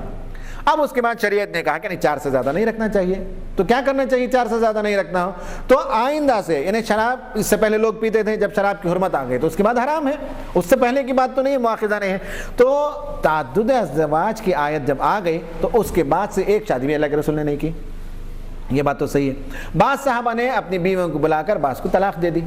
اب اس کے بعد شریعت نے کہا کہ نہیں 4 سے زیادہ نہیں رکھنا چاہیے، تو کیا کرنا چاہیے 4 سے زیادہ نہیں رکھنا ہو؟ تو آئندہ سے، یعنی شراب اس سے پہلے لوگ پیتے تھے، جب شراب کی حرمت آ گئی تو اس کے بعد حرام ہے، اس سے پہلے کی بات تو نہیں، مواخذہ نہیں ہے۔ تو تعدد ازواج کی آیت جب آ گئی تو اس کے بعد سے ایک شادی بھی اللہ کے رسول نے نہیں کی، یہ بات تو صحیح ہے۔ بعض صحابہ نے اپنی بیویوں کو بلا کر بعض کو طلاق دے دی۔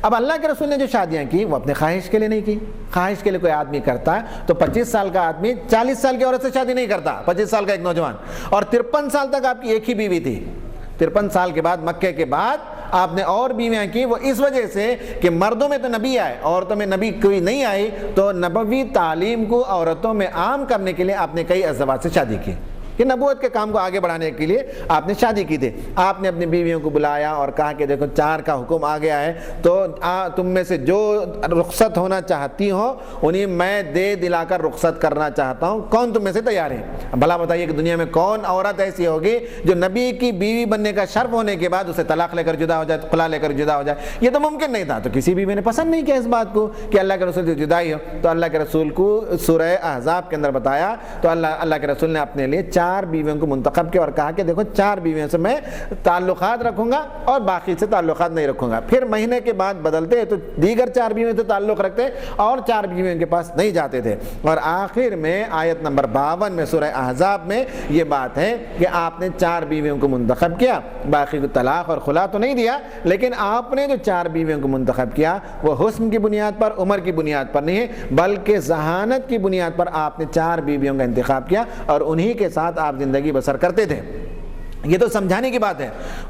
اب اللہ کے رسول نے جو شادیاں کی وہ اپنے خواہش کے لیے نہیں کی۔ خواہش کے لیے کوئی آدمی کرتا ہے تو 25 سال کا آدمی 40 سال کی عورت سے شادی نہیں کرتا، 25 سال کا ایک نوجوان، اور 53 سال تک آپ کی ایک ہی بیوی تھی۔ 53 سال کے بعد مکے کے بعد آپ نے اور بیویاں کی، وہ اس وجہ سے کہ مردوں میں تو نبی آئے، عورتوں میں نبی کوئی نہیں آئی، تو نبوی تعلیم کو عورتوں میں عام کرنے کے لیے آپ نے کئی ازواج سے شادی کی، کہ نبوت کے کام کو آگے بڑھانے کے لیے آپ نے شادی کی تھی۔ آپ نے اپنی بیویوں کو بلایا اور کہا کہ دیکھو 4 کا حکم آ گیا ہے، تو تم میں سے جو رخصت ہونا چاہتی ہو انہیں میں دے دلا کر رخصت کرنا چاہتا ہوں، کون تم میں سے تیار ہے؟ بھلا بتائیے کہ دنیا میں کون عورت ایسی ہوگی جو نبی کی بیوی بننے کا شرف ہونے کے بعد اسے طلاق لے کر جدا ہو جائے، خلا لے کر جدا ہو جائے؟ یہ تو ممکن نہیں تھا۔ تو کسی بیوی نے پسند نہیں کیا اس بات کو کہ اللہ کے رسول سے جدائی ہو، تو اللہ کے رسول کو سورہ احزاب کے اندر بتایا، تو اللہ کے رسول نے اپنے لیے 4 بیویوں کو منتخب کیا اور کہا کہ دیکھو 4 بیویوں سے میں تعلقات رکھوں گا اور باقی سے تعلقات نہیں رکھوں گا۔ پھر مہینے کے بعد بدلتے تو دیگر 4 بیویوں سے تعلق رکھتے اور 4 بیویوں کے پاس نہیں جاتے تھے، اور آخر میں آیت نمبر 52 میں سورہ احزاب میں یہ بات ہے کہ آپ نے 4 بیویوں کو منتخب کیا، باقی کو طلاق اور خلا تو نہیں دیا، لیکن آپ نے جو 4 بیویوں کو منتخب کیا وہ حسن کی بنیاد پر، عمر کی بنیاد پر نہیں ہے، بلکہ ذہانت کی بنیاد پر آپ نے 4 بیویوں کا انتخاب کیا اور انہی کے ساتھ آپ زندگی بسر کرتے تھے۔ یہ تو سمجھانے کی بات ہے،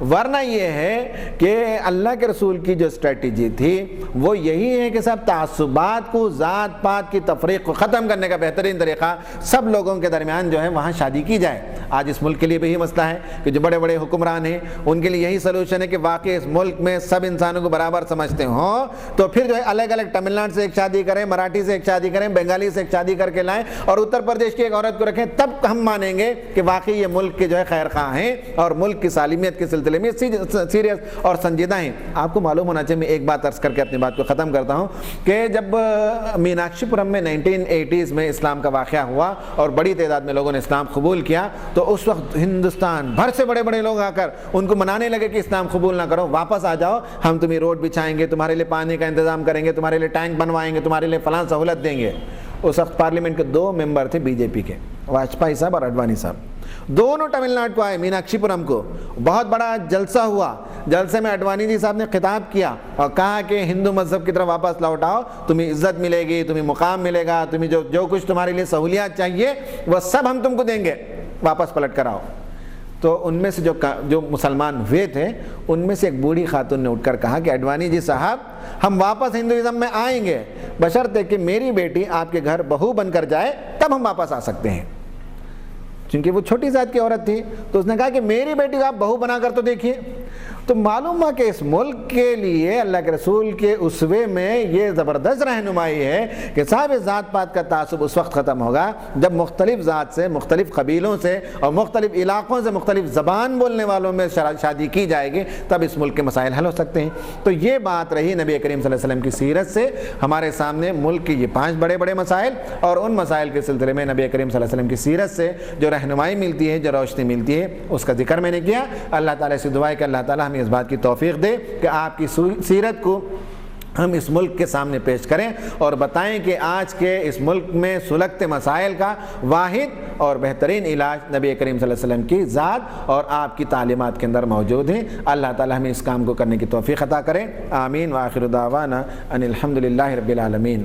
ورنہ یہ ہے کہ اللہ کے رسول کی جو اسٹریٹجی تھی وہ یہی ہے کہ سب تعصبات کو، ذات پات کی تفریق کو ختم کرنے کا بہترین طریقہ سب لوگوں کے درمیان جو ہے وہاں شادی کی جائے۔ آج اس ملک کے لیے بھی یہی مسئلہ ہے کہ جو بڑے بڑے حکمران ہیں ان کے لیے یہی سلوشن ہے کہ واقعی اس ملک میں سب انسانوں کو برابر سمجھتے ہوں، تو پھر جو ہے الگ الگ تمل ناڈو سے ایک شادی کریں، مراٹھی سے ایک شادی کریں، بنگالی سے ایک شادی کر کے لائیں اور اتر پردیش کی ایک عورت کو رکھیں، تب ہم مانیں گے کہ واقعی یہ ملک کے جو ہے خیر خواہ ہیں اور ملک کی سالمیت کے سلسلے میں سیریس اور سنجیدہ ہیں۔ آپ کو معلوم ہونا چاہیے، میں ایک بات عرض کر کے اپنی بات کو ختم کرتا ہوں، کہ جب میناکشی پورم میں 1980s میں اسلام کا واقعہ ہوا اور بڑی تعداد میں لوگوں نے اسلام قبول کیا، تو اس وقت ہندوستان بھر سے بڑے بڑے لوگ آ کر ان کو منانے لگے کہ اسلام قبول نہ کرو، واپس آ جاؤ، ہم تمہیں روڈ بچھائیں گے، تمہارے لیے پانی کا انتظام کریں گے، تمہارے لیے ٹینک بنوائیں گے، تمہارے لیے فلاں سہولت دیں گے۔ اس وقت پارلیمنٹ کے 2 ممبر تھے بی جے پی کے، واجپئی صاحب اور اڈوانی صاحب، دونوں تمل ناڈو کو آئے، میناکشی پورم کو، بہت بڑا جلسہ ہوا۔ جلسے میں اڈوانی جی صاحب نے خطاب کیا اور کہا کہ ہندو مذہب کی طرف واپس لوٹ آؤ، تمہیں عزت ملے گی، تمہیں مقام ملے گا، تمہیں جو کچھ تمہارے لیے سہولیات چاہیے وہ سب ہم تم کو دیں گے، واپس پلٹ کر آؤ۔ تو ان میں سے جو مسلمان ہوئے تھے ان میں سے ایک بوڑھی خاتون نے اٹھ کر کہا کہ اڈوانی جی صاحب، ہم واپس ہندوازم میں آئیں گے بشرطے کہ میری بیٹی آپ کے گھر بہو بن کر جائے، تب ہم واپس آ سکتے ہیں۔ چونکہ وہ چھوٹی ذات کی عورت تھی تو اس نے کہا کہ میری بیٹی کو آپ بہو بنا کر تو دیکھیے۔ تو معلوم ہوا کہ اس ملک کے لیے اللہ کے رسول کے اسوے میں یہ زبردست رہنمائی ہے کہ صاحب ذات پات کا تعصب اس وقت ختم ہوگا جب مختلف ذات سے، مختلف قبیلوں سے اور مختلف علاقوں سے، مختلف زبان بولنے والوں میں شادی کی جائے گی، تب اس ملک کے مسائل حل ہو سکتے ہیں۔ تو یہ بات رہی نبی کریم صلی اللہ علیہ وسلم کی سیرت سے ہمارے سامنے ملک کی یہ 5 بڑے بڑے مسائل، اور ان مسائل کے سلسلے میں نبی کریم صلی اللہ علیہ وسلم کی سیرت سے جو رہنمائی ملتی ہے، جو روشنی ملتی ہے، اس کا ذکر میں نے کیا۔ اللہ تعالیٰ سے دعا ہے کہ اللہ تعالیٰ ہمیں اس بات کی توفیق دے کہ آپ کی سیرت کو ہم اس ملک کے سامنے پیش کریں اور بتائیں کہ آج کے اس ملک میں سلگتے مسائل کا واحد اور بہترین علاج نبی کریم صلی اللہ علیہ وسلم کی ذات اور آپ کی تعلیمات کے اندر موجود ہیں۔ اللہ تعالی ہمیں اس کام کو کرنے کی توفیق عطا کرے، آمین۔ وآخر دعوانا ان الحمد للہ رب العالمین۔